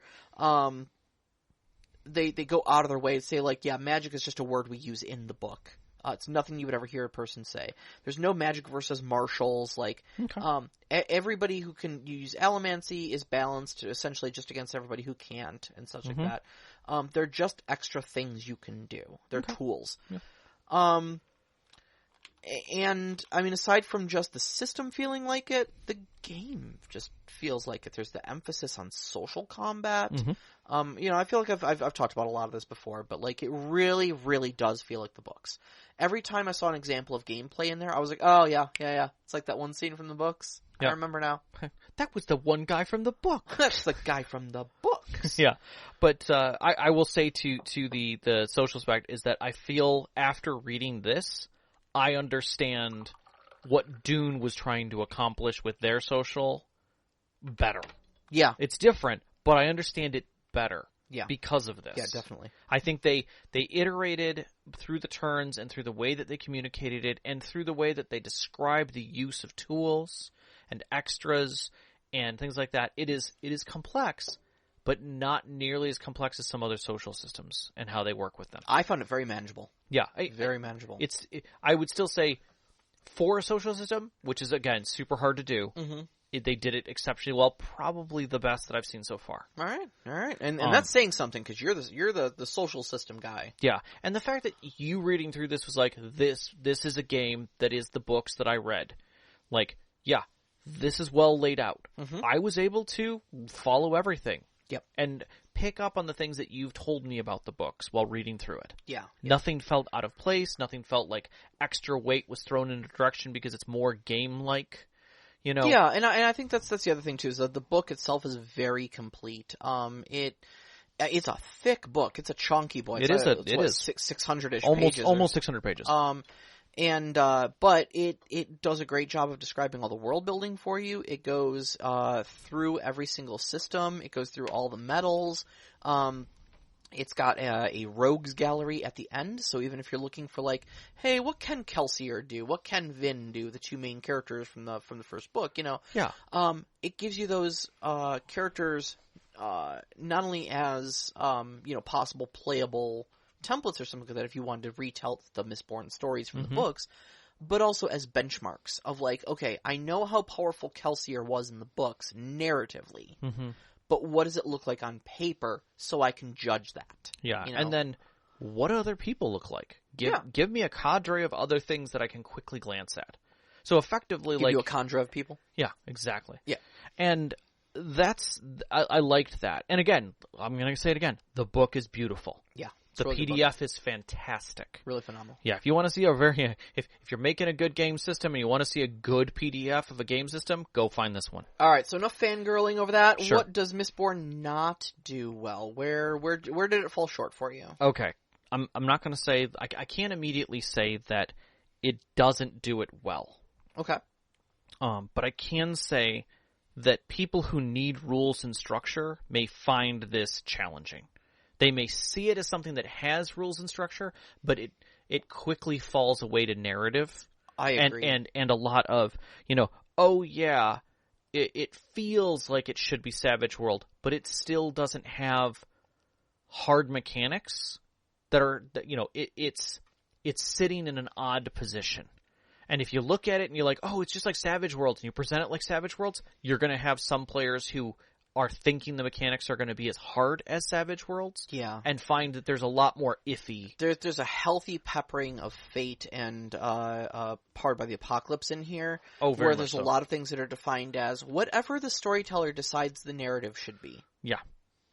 They go out of their way to say, like, yeah, magic is just a word we use in the book. It's nothing you would ever hear a person say. There's no magic versus martials. Like, Okay. Everybody who can use Allomancy is balanced essentially just against everybody who can't and such like that. They're just extra things you can do. They're tools. Yeah. And, I mean, aside from just the system feeling like it, the game just feels like it. There's the emphasis on social combat. You know, I feel like I've talked about a lot of this before, but, like, it really, really does feel like the books. Every time I saw an example of gameplay in there, I was like, oh, yeah. It's like that one scene from the books. Yeah. I remember now. That was the one guy from the book. That's the guy from the books. Yeah. But I will say to the social aspect is that I feel after reading this, I understand what Dune was trying to accomplish with their social better. Yeah. It's different, but I understand it better. Yeah. Because of this. Yeah, definitely. I think they iterated through the turns and through the way that they communicated it and through the way that they described the use of tools and extras and things like that. It is complex, but not nearly as complex as some other social systems and how they work with them. I found it very manageable. Yeah. Very manageable. I would still say for a social system, which is, again, super hard to do, they did it exceptionally well. Probably the best that I've seen so far. All right. And that's saying something because you're the social system guy. Yeah. And the fact that you reading through this was like, this is a game that is the books that I read. Like, yeah, this is well laid out. I was able to follow everything. Yep. And pick up on the things that you've told me about the books while reading through it. Yeah. Nothing felt out of place. Nothing felt like extra weight was thrown in a direction because it's more game-like. You know? Yeah, and I think that's the other thing too, is that the book itself is very complete. It's a thick book. It's a chunky book. It is 600-ish pages. Almost 600 pages. But it does a great job of describing all the world building for you. It goes through every single system. It goes through all the metals. It's got a rogues gallery at the end, so even if you're looking for like, hey, what can Kelsier do? What can Vin do? The two main characters from the first book, you know. Yeah. It gives you those characters not only as possible playable templates or something like that if you wanted to retell the Mistborn stories from the books, but also as benchmarks of like, okay, I know how powerful Kelsier was in the books narratively. But what does it look like on paper so I can judge that? Yeah, you know? And then what do other people look like? Give me a cadre of other things that I can quickly glance at. So effectively, Give you a cadre of people? Yeah, exactly. Yeah. And I liked that. And again, I'm going to say it again. The book is beautiful. Yeah. The really PDF is fantastic. Really phenomenal. Yeah, if you want to see if you're making a good game system and you want to see a good PDF of a game system, go find this one. All right, so enough fangirling over that. Sure. What does Mistborn not do well? Where did it fall short for you? Okay. I'm not going to say I can't immediately say that it doesn't do it well. Okay. But I can say that people who need rules and structure may find this challenging. They may see it as something that has rules and structure, but it quickly falls away to narrative. I agree. And a lot of, oh yeah, it feels like it should be Savage World, but it still doesn't have hard mechanics that are, it's sitting in an odd position. And if you look at it and you're like, oh, it's just like Savage Worlds, and you present it like Savage Worlds, you're going to have some players who are thinking the mechanics are going to be as hard as Savage Worlds, and find that there's a lot more iffy. There's a healthy peppering of fate and Powered by the Apocalypse in here, where there's a lot of things that are defined as whatever the storyteller decides the narrative should be. Yeah.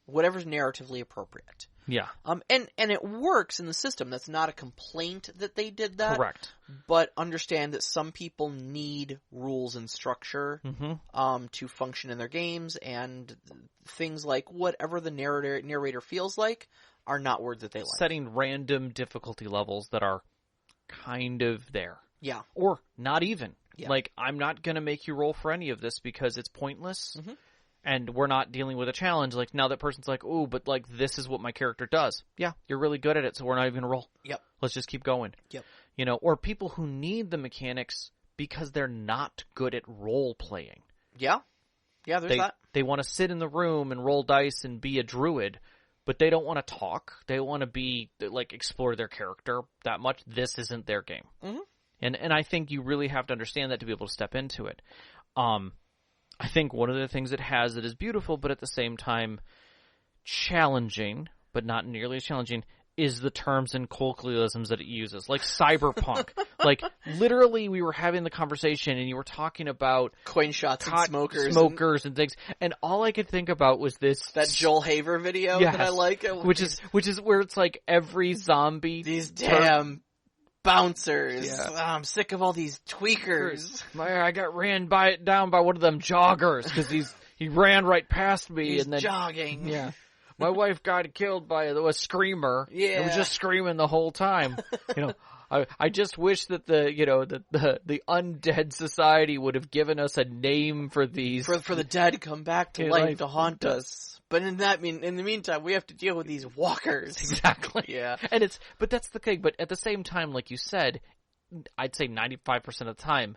Whatever's narratively appropriate. Yeah. And it works in the system. That's not a complaint that they did that. Correct. But understand that some people need rules and structure to function in their games, and things like whatever the narrator feels like are not words that they like. Setting random difficulty levels that are kind of there. Yeah. Or not even. Yeah. Like, I'm not going to make you roll for any of this because it's pointless, and we're not dealing with a challenge. Like, now that person's like, ooh, but, like, this is what my character does. Yeah, you're really good at it, so we're not even going to roll. Yep. Let's just keep going. Yep. You know, or people who need the mechanics because they're not good at role-playing. Yeah. Yeah, there's that. They want to sit in the room and roll dice and be a druid, but they don't want to talk. They want to be, like, explore their character that much. This isn't their game. Mm-hmm. And I think you really have to understand that to be able to step into it. I think one of the things it has that is beautiful, but at the same time challenging, but not nearly as challenging, is the terms and colloquialisms that it uses. Like cyberpunk. Like, literally, we were having the conversation, and you were talking about coin shots and smokers and things, and all I could think about was this... That Joel Haver video that I like. Which is where it's like every zombie... These damn... bouncers. Yeah. I'm sick of all these tweakers. I got ran down by one of them joggers because he ran right past me. He's and then jogging. Yeah. My wife got killed by a screamer. Yeah. It was just screaming the whole time. You know, I just wish that the undead society would have given us a name for these. For the dead come back to life to haunt us. But in the meantime, we have to deal with these walkers. Exactly. Yeah. But that's the thing. But at the same time, like you said, I'd say 95% of the time,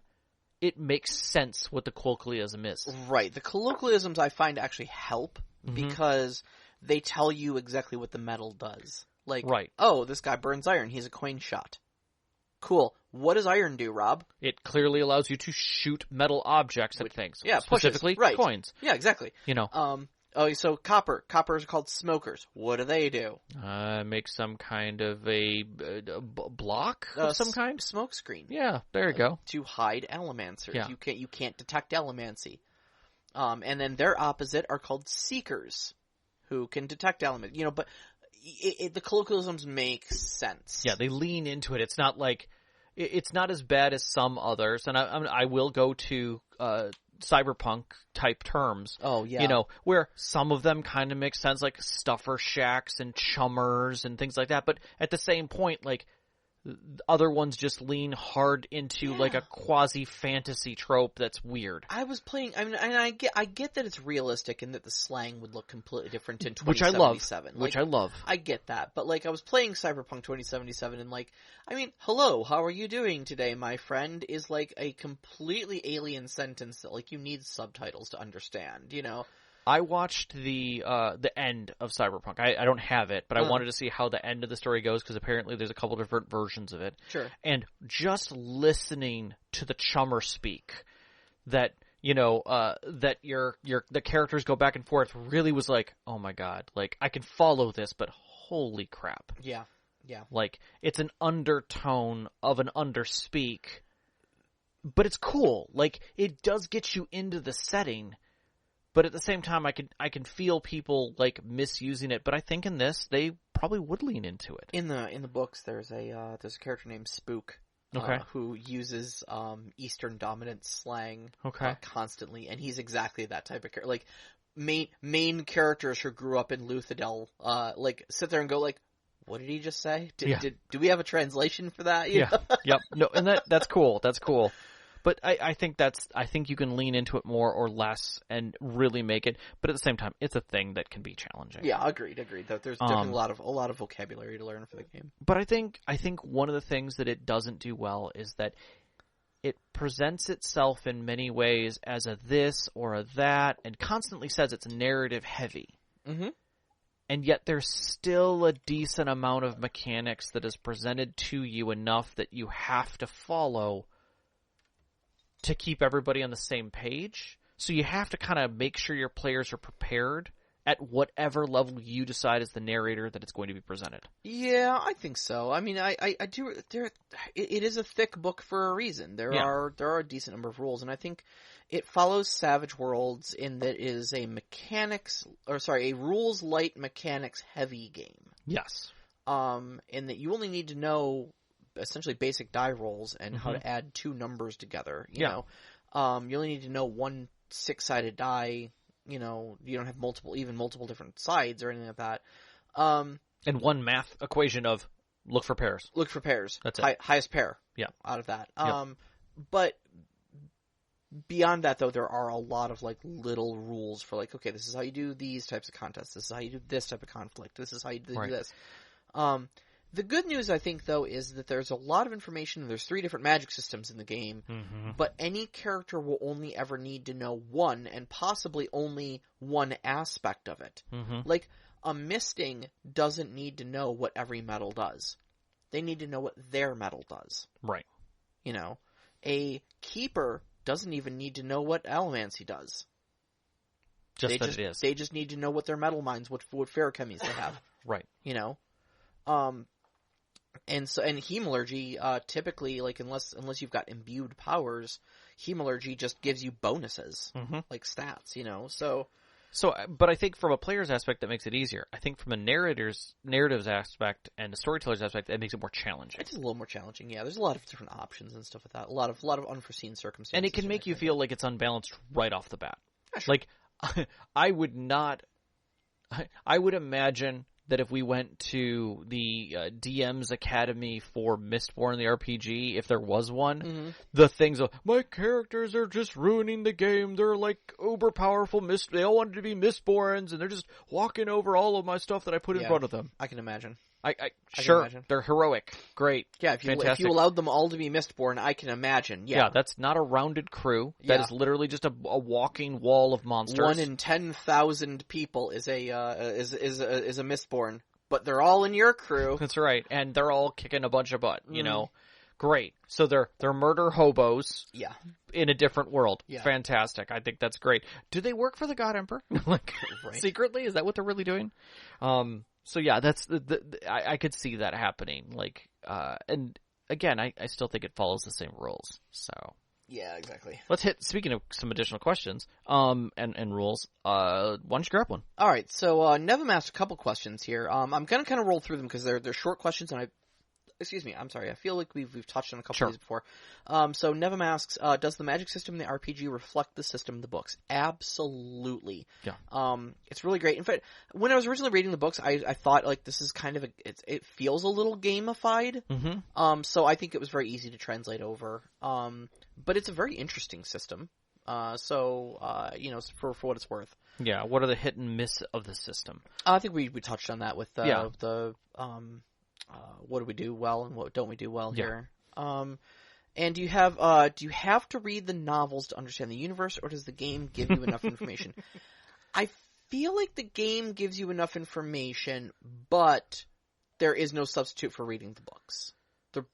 it makes sense what the colloquialism is. Right. The colloquialisms I find actually help because they tell you exactly what the metal does. Like, oh, this guy burns iron. He's a coin shot. Cool. What does iron do, Rob? It clearly allows you to shoot metal objects at things. Yeah, specifically coins. Yeah, exactly. You know. So copper. Coppers are called smokers. What do they do? Make some kind of a block of some kind? Smoke screen. Yeah, there you go. To hide Allomancers. Yeah. You can't detect Allomancy. And then their opposite are called seekers, who can detect Allomancy. You know, but the colloquialisms make sense. Yeah, they lean into it. It's not like it's not as bad as some others, and I will go to cyberpunk type terms. Oh yeah, you know, where some of them kind of make sense, like stuffer shacks and chummers and things like that. But at the same point, like other ones just lean hard into like a quasi fantasy trope that's weird. I was playing. I mean, and I get that it's realistic and that the slang would look completely different in 2077. Which I love. I get that, but like I was playing Cyberpunk 2077, and like, I mean, hello, how are you doing today, my friend? Is like a completely alien sentence that like you need subtitles to understand. You know. I watched the end of Cyberpunk. I don't have it, but I wanted to see how the end of the story goes because apparently there's a couple different versions of it. Sure. And just listening to the chummer speak, that that the characters go back and forth really was like, oh my god, like I can follow this, but holy crap. Yeah. Yeah. Like it's an undertone of an underspeak, but it's cool. Like it does get you into the setting. But at the same time, I can feel people like misusing it. But I think in this, they probably would lean into it. In the books, there's a character named Spook, who uses Eastern dominant slang constantly, and he's exactly that type of character. Like main characters who grew up in Luthadel, like sit there and go like, "What did he just say? Do we have a translation for that?" You know? Yep. No, and that's cool. That's cool. But I think you can lean into it more or less and really make it. But at the same time, it's a thing that can be challenging. Yeah, agreed. There's definitely a lot of vocabulary to learn for the game. But I think one of the things that it doesn't do well is that it presents itself in many ways as a this or a that, and constantly says it's narrative heavy. Mm-hmm. And yet there's still a decent amount of mechanics that is presented to you enough that you have to follow to keep everybody on the same page. So you have to kind of make sure your players are prepared at whatever level you decide as the narrator that it's going to be presented. Yeah, I think so. I mean, I do. It is a thick book for a reason. There are a decent number of rules, and I think It follows Savage Worlds in that it is a rules light mechanics heavy game. Yes. In that you only need to know essentially basic die rolls and how to add two numbers together. You know, you only need to know one 6-sided die. You know, you don't have multiple different sides or anything like that. And one math equation of look for pairs. Look for pairs. That's it. Highest pair. Yeah. Out of that. But beyond that, though, there are a lot of like little rules for like, okay, this is how you do these types of contests. This is how you do this type of conflict. This is how you do this. The good news, I think, though, is that there's a lot of information. There's 3 different magic systems in the game, but any character will only ever need to know one, and possibly only one aspect of it. Like, a misting doesn't need to know what every metal does. They need to know what their metal does. Right. You know, a keeper doesn't even need to know what Allomancy does. It is. They just need to know what their metal mines, what Feruchemies they have. Right. You know? And Hemalurgy, typically, like, unless you've got imbued powers, Hemalurgy just gives you bonuses, like stats, you know, so, but I think from a player's aspect, that makes it easier. I think from a narrative's aspect and a storyteller's aspect, that makes it more challenging. It's a little more challenging, yeah. There's a lot of different options and stuff like that. A lot of unforeseen circumstances. And it can make you feel like it's unbalanced right off the bat. Yeah, sure. Like, I would imagine that if we went to the DM's Academy for Mistborn the RPG, if there was one, the things of, my characters are just ruining the game, they're like uber powerful, they all wanted to be Mistborns, and they're just walking over all of my stuff that I put in front of them. I can imagine. I sure, imagine. They're heroic, great, yeah. If you allowed them all to be Mistborn, I can imagine. Yeah, that's not a rounded crew. That is literally just a walking wall of monsters. 1 in 10,000 people is a Mistborn, but they're all in your crew. That's right, and they're all kicking a bunch of butt. You know, great. So they're murder hobos. Yeah. In a different world. Yeah. Fantastic. I think that's great. Do they work for the God Emperor? Like secretly? Is that what they're really doing? So yeah, that's I could see that happening. Like, and again, I still think it follows the same rules. So yeah, exactly. Let's hit. Speaking of some additional questions, and rules. Why don't you grab one? All right. So Nevim asked a couple questions here. I'm gonna kind of roll through them because they're short questions, and excuse me, I'm sorry. I feel like we've touched on a couple of these before. So Nevim asks, does the magic system in the RPG reflect the system in the books? Absolutely. Yeah. It's really great. In fact, when I was originally reading the books, I thought like this is kind of it feels a little gamified. So I think it was very easy to translate over. But it's a very interesting system. You know, for what it's worth. Yeah. What are the hit and miss of the system? I think we touched on that with what do we do well and what don't we do well here? And do you have to read the novels to understand the universe, or does the game give you enough information? I feel like the game gives you enough information, but there is no substitute for reading the books.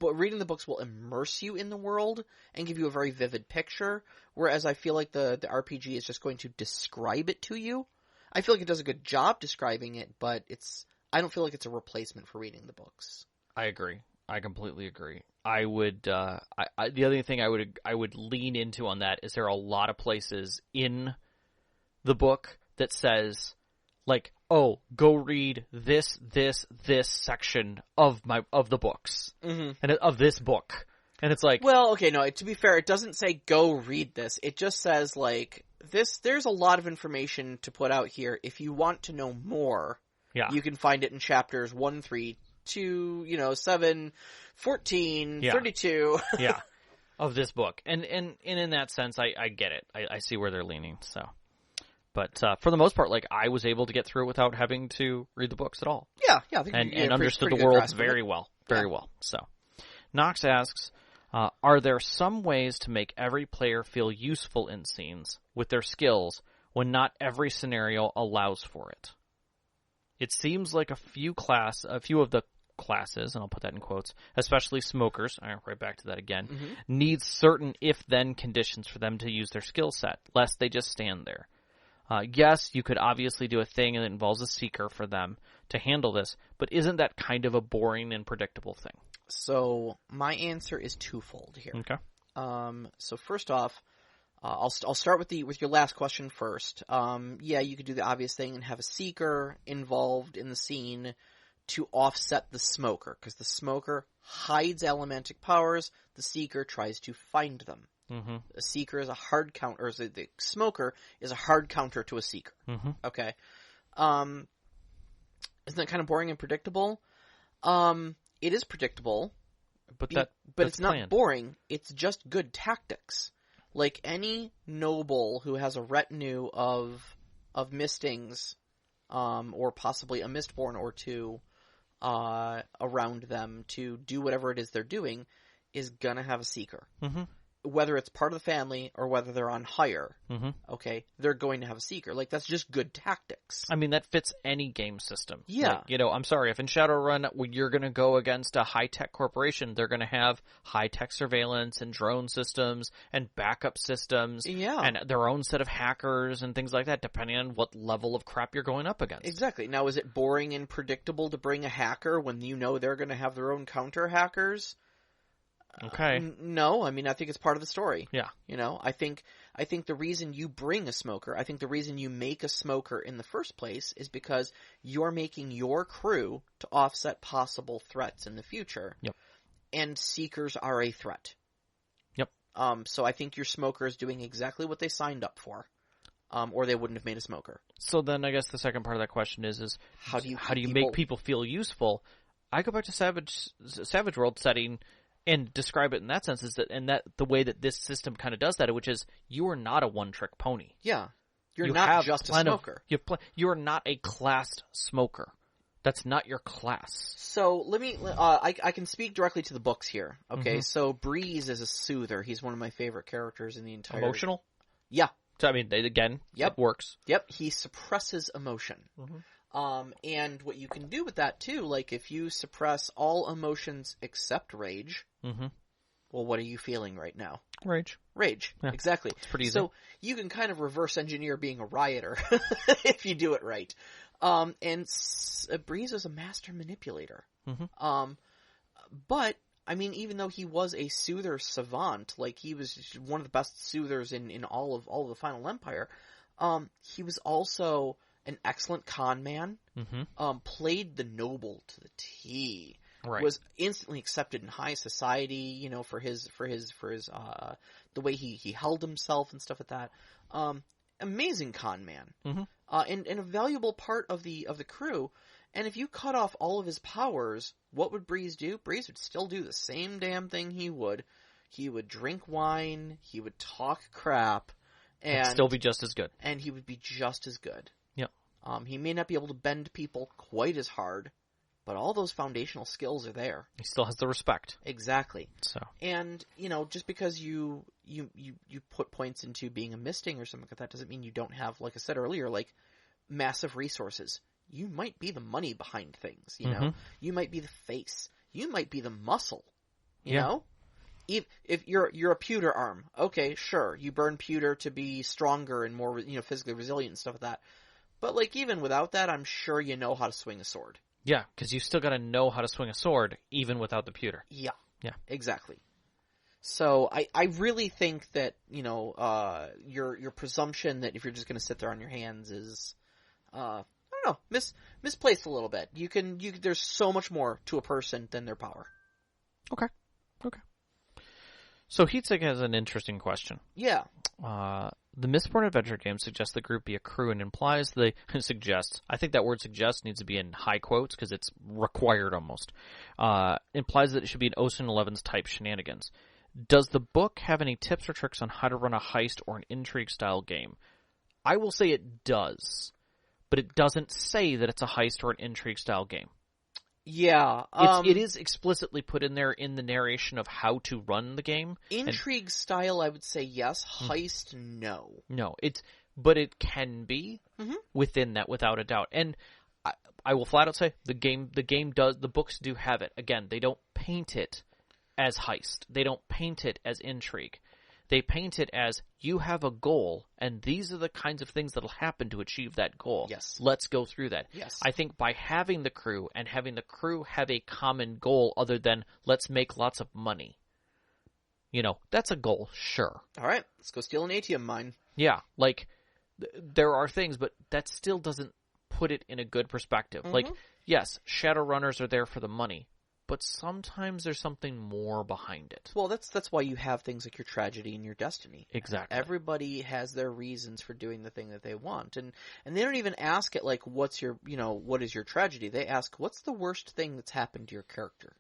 Reading the books will immerse you in the world and give you a very vivid picture, whereas I feel like the RPG is just going to describe it to you. I feel like it does a good job describing it, but I don't feel like it's a replacement for reading the books. I agree. I completely agree. I would. The other thing I would lean into on that is there are a lot of places in the book that says, like, oh, go read this section of the books and of this book, and it's like, well, okay, no. To be fair, it doesn't say go read this. It just says like this. There's a lot of information to put out here. If you want to know more. Yeah. You can find it in chapters 1, 3, 2, 7, 14, 32. Yeah. Of this book. And in that sense, I get it. I see where they're leaning. So, but for the most part, like, I was able to get through it without having to read the books at all. Yeah. I think and understood the world very well. Very well. So, Knox asks, are there some ways to make every player feel useful in scenes with their skills when not every scenario allows for it? It seems like a few of the classes, and I'll put that in quotes, especially smokers, right back to that again, need certain if-then conditions for them to use their skill set, lest they just stand there. Yes, you could obviously do a thing that involves a seeker for them to handle this, but isn't that kind of a boring and predictable thing? So my answer is twofold here. Okay. So first off, I'll start with your last question first. Yeah, you could do the obvious thing and have a seeker involved in the scene to offset the smoker, because the smoker hides allomantic powers. The seeker tries to find them. Mm-hmm. A seeker is a hard counter, or the smoker is a hard counter to a seeker. Mm-hmm. Okay. Isn't that kind of boring and predictable? It is predictable, but it's not planned. boring. It's just good tactics. Like any noble who has a retinue of mistings, or possibly a mistborn or two, around them to do whatever it is they're doing, is gonna have a seeker. Mm-hmm. Whether it's part of the family or whether they're on hire, mm-hmm. okay, they're going to have a seeker. Like, that's just good tactics. I mean, that fits any game system. Yeah. Like, I'm sorry, if in Shadowrun you're going to go against a high-tech corporation, they're going to have high-tech surveillance and drone systems and backup systems and their own set of hackers and things like that, depending on what level of crap you're going up against. Exactly. Now, is it boring and predictable to bring a hacker when you know they're going to have their own counter-hackers? Okay. No, I mean, I think it's part of the story. Yeah. I think the reason you bring a smoker, I think the reason you make a smoker in the first place is because you're making your crew to offset possible threats in the future. Yep. And seekers are a threat. Yep. So I think your smoker is doing exactly what they signed up for. Or they wouldn't have made a smoker. So then I guess the second part of that question is how do you make people feel useful? I go back to Savage World setting and describe it in that sense, that the way that this system kind of does that, which is you are not a one-trick pony. Yeah. You're not just a smoker. You are not a classed smoker. That's not your class. So let me, I can speak directly to the books here. Okay, Mm-hmm. So Breeze is a soother. He's one of my favorite characters in the entire... Emotional? Yeah. So, I mean, again, Yep. It works. Yep, he suppresses emotion. Mm-hmm. And what you can do with that, too, like if you suppress all emotions except rage, mm-hmm. well, what are you feeling right now? Rage. Yeah. Exactly. It's pretty easy. So you can kind of reverse engineer being a rioter if you do it right. And Breeze is a master manipulator. Mm-hmm. But, I mean, even though he was a soother savant, like he was one of the best soothers in all of the Final Empire, he was also an excellent con man, mm-hmm. Played the noble to the T, right. Was instantly accepted in high society, for his the way he held himself and stuff like that. Amazing con man, mm-hmm. And a valuable part of the crew. And if you cut off all of his powers, what would Breeze do? Breeze would still do the same damn thing he would. He would drink wine, he would talk crap, and still be just as good. And he would be just as good. Yep. He may not be able to bend people quite as hard, but all those foundational skills are there. He still has the respect. Exactly. So. And, just because you put points into being a misting or something like that doesn't mean you don't have, like I said earlier, like massive resources. You might be the money behind things, you know? You might be the face. You might be the muscle, you know? If you're a pewter arm, okay, sure, you burn pewter to be stronger and more, physically resilient and stuff like that. But, like, even without that, I'm sure you know how to swing a sword. Yeah, because you still got to know how to swing a sword, even without the pewter. Yeah. Yeah. Exactly. So, I really think that, your presumption that if you're just going to sit there on your hands is, I don't know, misplaced a little bit. There's so much more to a person than their power. Okay. So Heatsig has an interesting question. Yeah. The Mistborn adventure game suggests the group be a crew and implies suggests. I think that word suggests needs to be in high quotes because it's required almost. Implies that it should be an Ocean 11's type shenanigans. Does the book have any tips or tricks on how to run a heist or an intrigue style game? I will say it does, but it doesn't say that it's a heist or an intrigue style game. Yeah. It is explicitly put in there in the narration of how to run the game. Intrigue style, I would say yes. Heist, no. No, but it can be within that without a doubt. And I will flat out say the books do have it. Again, they don't paint it as heist. They don't paint it as intrigue. They paint it as you have a goal, and these are the kinds of things that'll happen to achieve that goal. Yes. Let's go through that. Yes. I think by having the crew and having the crew have a common goal other than let's make lots of money, That's a goal, sure. All right, let's go steal an ATM mine. Yeah, like, there are things, but that still doesn't put it in a good perspective. Like, yes, Shadowrunners are there for the money, but sometimes there's something more behind it. Well, that's why you have things like your tragedy and your destiny. Exactly. Everybody has their reasons for doing the thing that they want, and they don't even ask it like, what is your tragedy? They ask, what's the worst thing that's happened to your character?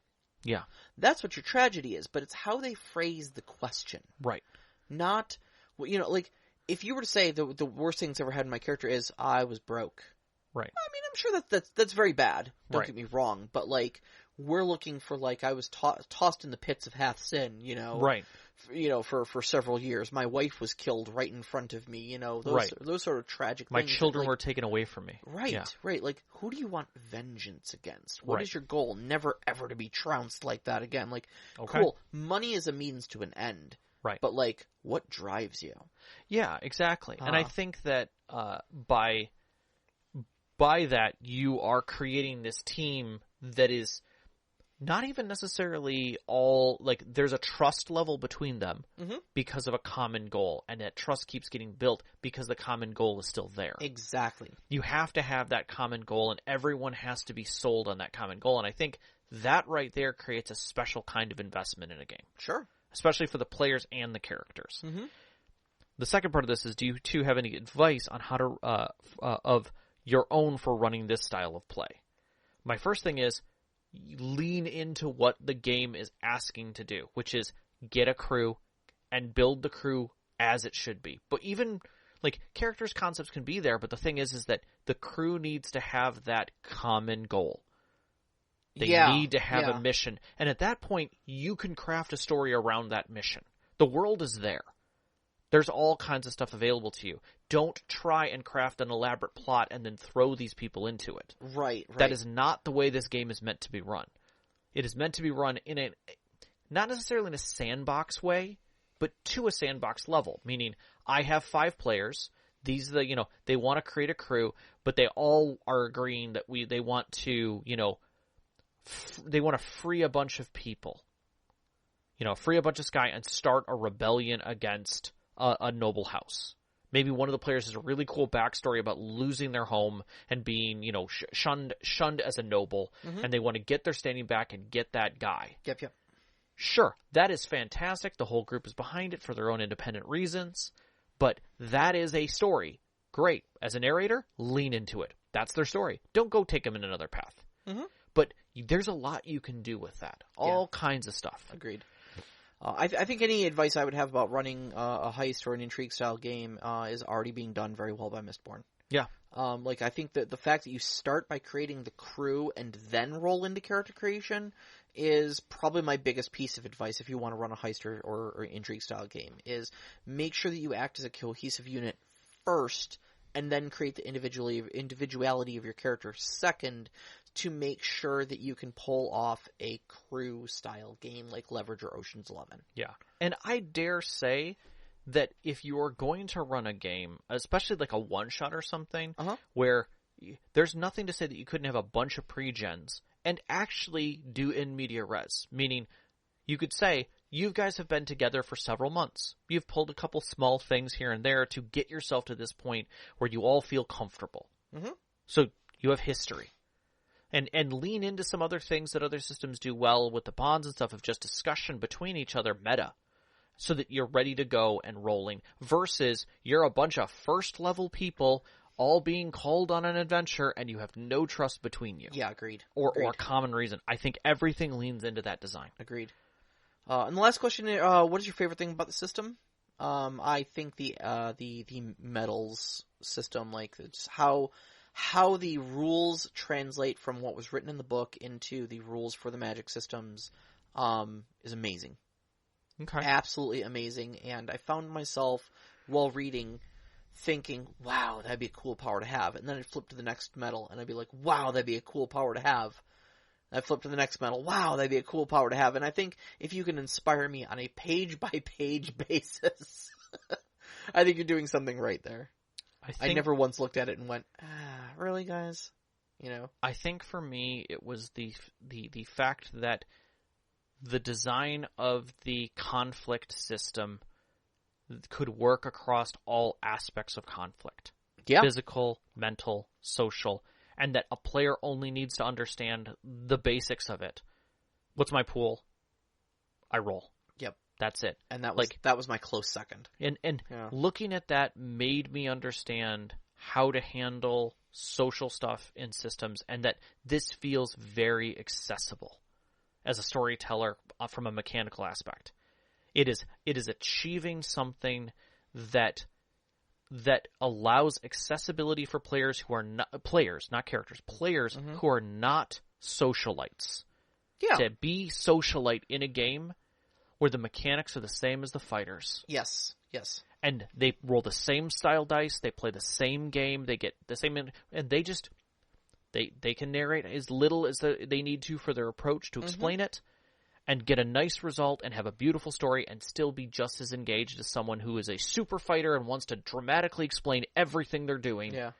Yeah. That's what your tragedy is, but it's how they phrase the question. Right. Not, like, if you were to say the worst thing that's ever happened to my character is, I was broke. Right. I mean, I'm sure that's very bad. Don't Right. get me wrong, but, like, we're looking for, like, I was tossed in the pits of hath sin, Right. For several years. My wife was killed right in front of me, those sort of tragic My things. children were taken away from me. Right, yeah. right. Like, who do you want vengeance against? What Right. is your goal? Never ever to be trounced like that again. Like, Okay. cool, money is a means to an end. Right. But, like, what drives you? Yeah, exactly. And I think that by that, you are creating this team that is not even necessarily all, like, there's a trust level between them because of a common goal, and that trust keeps getting built because the common goal is still there. Exactly. You have to have that common goal, and everyone has to be sold on that common goal, and I think that right there creates a special kind of investment in a game. Sure. Especially for the players and the characters. Mm-hmm. The second part of this is, do you two have any advice on how to of your own for running this style of play? My first thing is, lean into what the game is asking to do, which is get a crew and build the crew as it should be. But even, like, characters' concepts can be there, but the thing is that the crew needs to have that common goal. They need to have a mission. And at that point, you can craft a story around that mission. The world is there. There's all kinds of stuff available to you. Don't try and craft an elaborate plot and then throw these people into it. Right. That is not the way this game is meant to be run. It is meant to be run in a, not necessarily in a sandbox way, but to a sandbox level. Meaning, I have 5 players. These are they want to create a crew, but they all are agreeing that they want to, they want to free a bunch of people. Free a bunch of Sky and start a rebellion against a noble house. Maybe one of the players has a really cool backstory about losing their home and being, shunned as a noble, and they want to get their standing back and get that guy. Yep. Sure, that is fantastic. The whole group is behind it for their own independent reasons, but that is a story. Great. As a narrator, lean into it. That's their story. Don't go take them in another path. But there's a lot you can do with that. All kinds of stuff. Agreed. I think any advice I would have about running a heist or an intrigue-style game is already being done very well by Mistborn. Yeah. I think that the fact that you start by creating the crew and then roll into character creation is probably my biggest piece of advice if you want to run a heist or intrigue-style game, is make sure that you act as a cohesive unit first and then create the individuality of your character second, to make sure that you can pull off a crew-style game like Leverage or Ocean's 11. Yeah. And I dare say that if you're going to run a game, especially like a one-shot or something, where there's nothing to say that you couldn't have a bunch of pre-gens and actually do in media res. Meaning, you could say, you guys have been together for several months. You've pulled a couple small things here and there to get yourself to this point where you all feel comfortable. So you have history. And lean into some other things that other systems do well with the bonds and stuff of just discussion between each other meta, so that you're ready to go and rolling, versus you're a bunch of first-level people all being called on an adventure and you have no trust between you. Yeah, agreed. Or common reason. I think everything leans into that design. Agreed. And the last question, what is your favorite thing about the system? I think the medals system, like just how the rules translate from what was written in the book into the rules for the Magic systems, is amazing. Okay. Absolutely amazing. And I found myself, while reading, thinking, wow, that'd be a cool power to have. And then I'd flip to the next medal, and I'd be like, wow, that'd be a cool power to have. And I'd flip to the next medal, wow, that'd be a cool power to have. And I think if you can inspire me on a page-by-page basis, I think you're doing something right there. I never once looked at it and went, really, guys? I think for me, it was the fact that the design of the conflict system could work across all aspects of conflict. Yeah. Physical, mental, social, and that a player only needs to understand the basics of it. What's my pool? I roll. Yep. That's it. And that was my close second. And looking at that made me understand how to handle social stuff in systems, and that this feels very accessible as a storyteller from a mechanical aspect. It is achieving something that allows accessibility for players who are not players, not characters, players who are not socialites. Yeah. To be socialite in a game where the mechanics are the same as the fighters. Yes. And they roll the same style dice, they play the same game, they get the same, and they just they can narrate as little as they need to for their approach to explain it, and get a nice result and have a beautiful story and still be just as engaged as someone who is a super fighter and wants to dramatically explain everything they're doing. Yeah.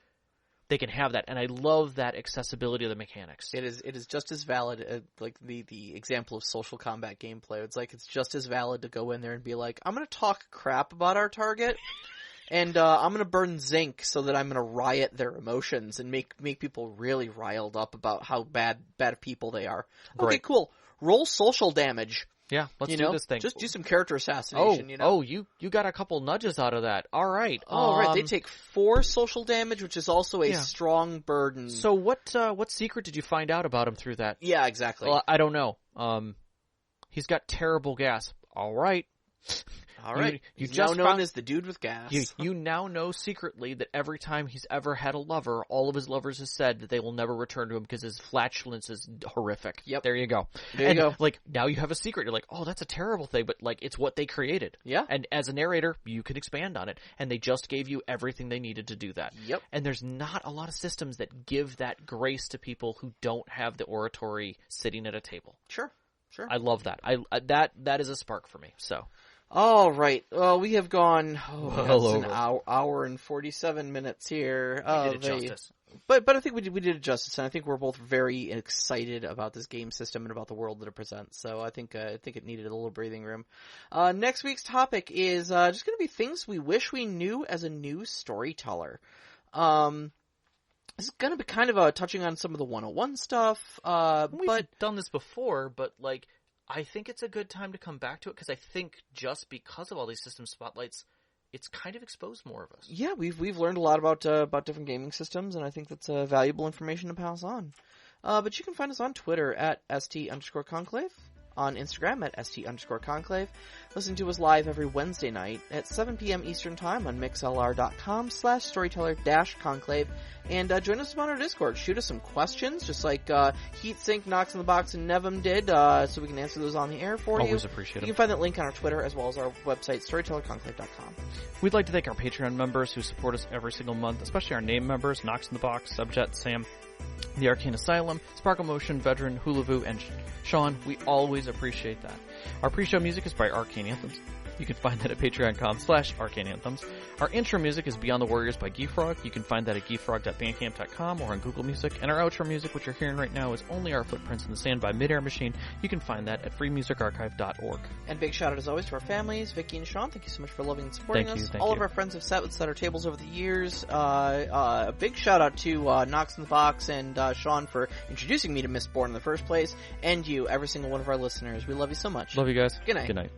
They can have that, and I love that accessibility of the mechanics. It is just as valid, like the example of social combat gameplay. It's like it's just as valid to go in there and be like, I'm going to talk crap about our target, and I'm going to burn zinc so that I'm going to riot their emotions and make people really riled up about how bad people they are. Great. Okay, cool. Roll social damage. Yeah, let's do this thing. Just do some character assassination. You got a couple nudges out of that. All right. Right. They take 4 social damage, which is also a strong burden. So what secret did you find out about him through that? Yeah, exactly. Well, I don't know. He's got terrible gas. All right. All right. You He's just now known as the dude with gas. You now know secretly that every time he's ever had a lover, all of his lovers have said that they will never return to him because his flatulence is horrific. Yep. There you go. There you go. Like, now you have a secret. You're like, oh, that's a terrible thing, but like, it's what they created. Yeah. And as a narrator, you can expand on it. And they just gave you everything they needed to do that. Yep. And there's not a lot of systems that give that grace to people who don't have the oratory sitting at a table. Sure. I love that. That is a spark for me. So. All right. Well, we have gone over. an hour and 47 minutes here. We did it justice. But I think we did it justice, and I think we're both very excited about this game system and about the world that it presents. So I think it needed a little breathing room. Next week's topic is just going to be things we wish we knew as a new storyteller. This is going to be kind of touching on some of the 101 stuff. We've done this before, but like, I think it's a good time to come back to it because I think just because of all these system spotlights, it's kind of exposed more of us. Yeah, we've learned a lot about different gaming systems, and I think that's valuable information to pass on. But you can find us on Twitter at @ST_Conclave, on Instagram at @ST_Conclave. Listen to us live every Wednesday night at 7 p.m. Eastern Time on mixlr.com/storyteller-conclave. And join us on our Discord. Shoot us some questions, just like Heatsink, Knox in the Box, and Nevim did, so we can answer those on the air for you. Always appreciate it. You can find that link on our Twitter as well as our website, storytellerconclave.com. We'd like to thank our Patreon members who support us every single month, especially our name members, Knox in the Box, Subjet, Sam, The Arcane Asylum, Sparkle Motion, Veteran, Hulavu, and Sean. We always appreciate that. Our pre-show music is by Arcane Anthems. You can find that at patreon.com/Arcane Anthems. Our intro music is Beyond the Warriors by Geefrog. You can find that at geefrog.bandcamp.com or on Google Music. And our outro music, which you're hearing right now, is Only Our Footprints in the Sand by Midair Machine. You can find that at freemusicarchive.org. And big shout out as always to our families, Vicky and Sean. Thank you so much for loving and supporting us. Thank All you. of our friends have sat with our tables over the years. A big shout out to Knox in the Box and Sean for introducing me to Mistborn in the first place. And you, every single one of our listeners. We love you so much. Love you guys. Good night. Good night.